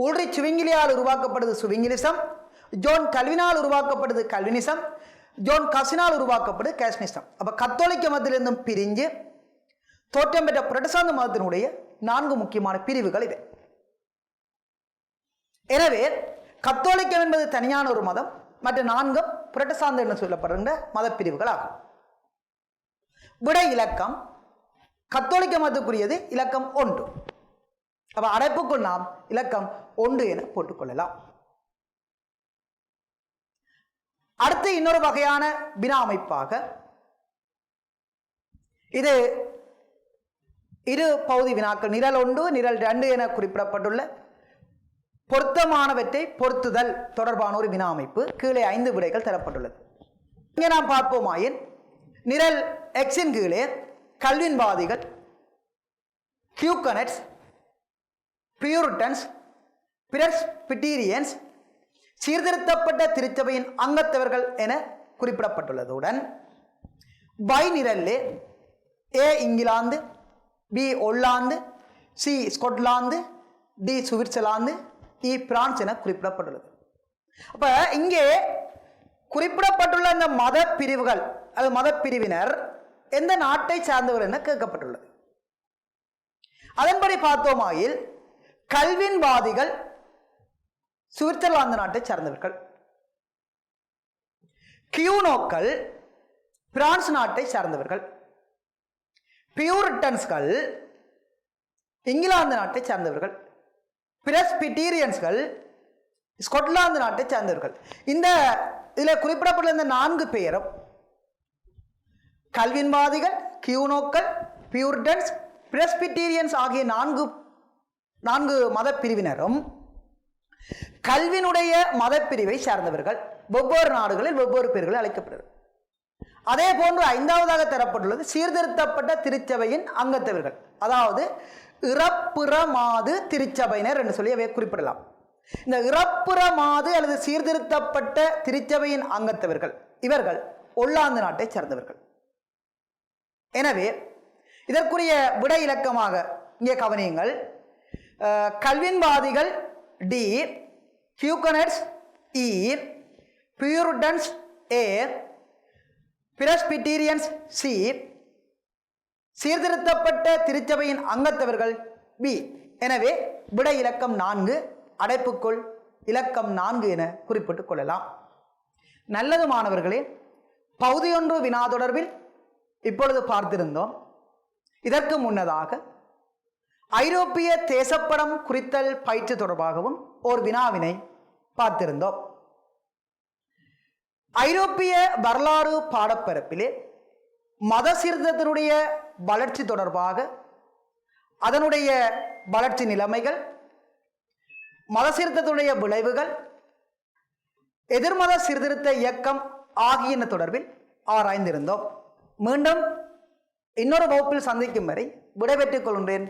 உல்ரிச் சுவிங்கிலியால் உருவாக்கப்படுது சுவிங்கிலிசம், ஜோன் கல்வினால் உருவாக்கப்படுது கல்வினிசம், ஜோன் கசினால் உருவாக்கப்படுது கேஸ்னிசம். அப்ப கத்தோலிக்க மதத்திலிருந்தும் பிரிஞ்சு தோற்றம் பெற்ற புரட்டஸ்தாந்து மதத்தினுடைய 4 முக்கியமான பிரிவுகள் இவை. எனவே கத்தோலிக்கம் என்பது தனியான ஒரு மதம், மற்ற 4 புரட்டஸ்தாந்து என்று சொல்லப்படுகின்ற மத பிரிவுகள் ஆகும். விடை இலக்கம் கத்தோலிக்க மதத்துக்குரியது இலக்கம் 1. அப்ப அடைப்புக்குள் நாம் இலக்கம் 1 என போட்டுக்கொள்ளலாம். அடுத்து இன்னொரு வகையான வினா அமைப்பாக இது இரு பகுதி வினாக்கள் நிரல் 1 நிரல் 2 என குறிப்பிடப்பட்டுள்ள பொருத்தமானவற்றை பொருத்துதல் தொடர்பான ஒரு வினா அமைப்பு. கீழே 5 விடைகள் தரப்பட்டுள்ளது. இங்கே நாம் பார்ப்போமாயின் நிரல் எக்ஸின் கீழே கல்வின்வாதிகள், கியூகனட்ஸ், பியூரிட்டன்ஸ், பிரஸ்பிட்டீரியன்ஸ், சீர்திருத்தப்பட்ட திருச்சபையின் அங்கத்தவர்கள் என குறிப்பிடப்பட்டுள்ளதுடன் பை நிரல்லே A England, B Holland, C Scotland, D Switzerland, E France என குறிப்பிடப்பட்டுள்ளது. அப்ப இங்கே குறிப்பிடப்பட்டுள்ள இந்த மத பிரிவுகள் அல்லது மத பிரிவினர் எந்த நாட்டை சார்ந்தவர் என கேட்கப்பட்டுள்ளது. அதன்படி பார்த்தோமாயில் கல்வின்வாதிகள் சுவிட்சர்லாந்து நாட்டை சார்ந்தவர்கள், கியூனோக்கள் பிரான்ஸ் நாட்டை சார்ந்தவர்கள், பியூரிட்டன்ஸ்கள் இங்கிலாந்து நாட்டை சார்ந்தவர்கள், பிரஸ்பிட்டீரியன்ஸ்கள் ஸ்கொட்லாந்து நாட்டை சார்ந்தவர்கள். இந்த இதில் குறிப்பிடப்பட்ட இந்த 4 பேரும் கல்வின்வாதிகள், கியூனோக்கள், பியூரிட்டன்ஸ், பிரஸ்பிட்டீரியன்ஸ் ஆகிய 4 மத பிரிவினரும் கல்வினுடைய மதப்பிரிவை சார்ந்தவர்கள். வெவ்வேறு நாடுகளில் வெவ்வேறு பேர்கள் அழைக்கப்படுகிறது. அதே போன்று 5வதாக தரப்பட்டுள்ளது சீர்திருத்தப்பட்ட திருச்சபையின் அங்கத்தவர்கள், அதாவது இறப்புறமாது திருச்சபையினர் என்று சொல்லி அவை குறிப்பிடலாம். இந்த இறப்புறமாது அல்லது சீர்திருத்தப்பட்ட திருச்சபையின் அங்கத்தவர்கள் இவர்கள் ஒல்லாந்து நாட்டை சார்ந்தவர்கள். எனவே இதற்குரிய விடை இலக்கமாக இங்கே கவனியுங்கள். கல்வின்வாதிகள் டி, ஹியூகனட்ஸ் இ, பியூரிட்டன்ஸ் ஏ, பிரஸ்பிட்டீரியன்ஸ் சி, சீர்திருத்தப்பட்ட திருச்சபையின் அங்கத்தவர்கள் பி. எனவே விடை இலக்கம் 4, அடைப்புக்குள் இலக்கம் 4 என குறிப்பிட்டுக் கொள்ளலாம். நல்லது மாணவர்களே, பகுதி 1 வினா தொடர்பில் இப்பொழுது பார்த்திருந்தோம். இதற்கு முன்னதாக ஐரோப்பிய தேசப்படம் குறித்தல் பயிற்சி தொடர்பாகவும் ஒரு வினாவினை பார்த்திருந்தோம். ஐரோப்பிய வரலாறு பாடப்பரப்பிலே மத சீர்திருத்தத்தினுடைய வளர்ச்சி தொடர்பாக, அதனுடைய வளர்ச்சி நிலைமைகள், மத சீர்திருத்தத்துடைய விளைவுகள், எதிர்மத சீர்திருத்த இயக்கம் ஆகியன தொடர்பில் ஆராய்ந்திருந்தோம். மீண்டும் இன்னொரு வகுப்பில் சந்திக்கும் வரை விடைபெற்றுக் கொள்கின்றேன்.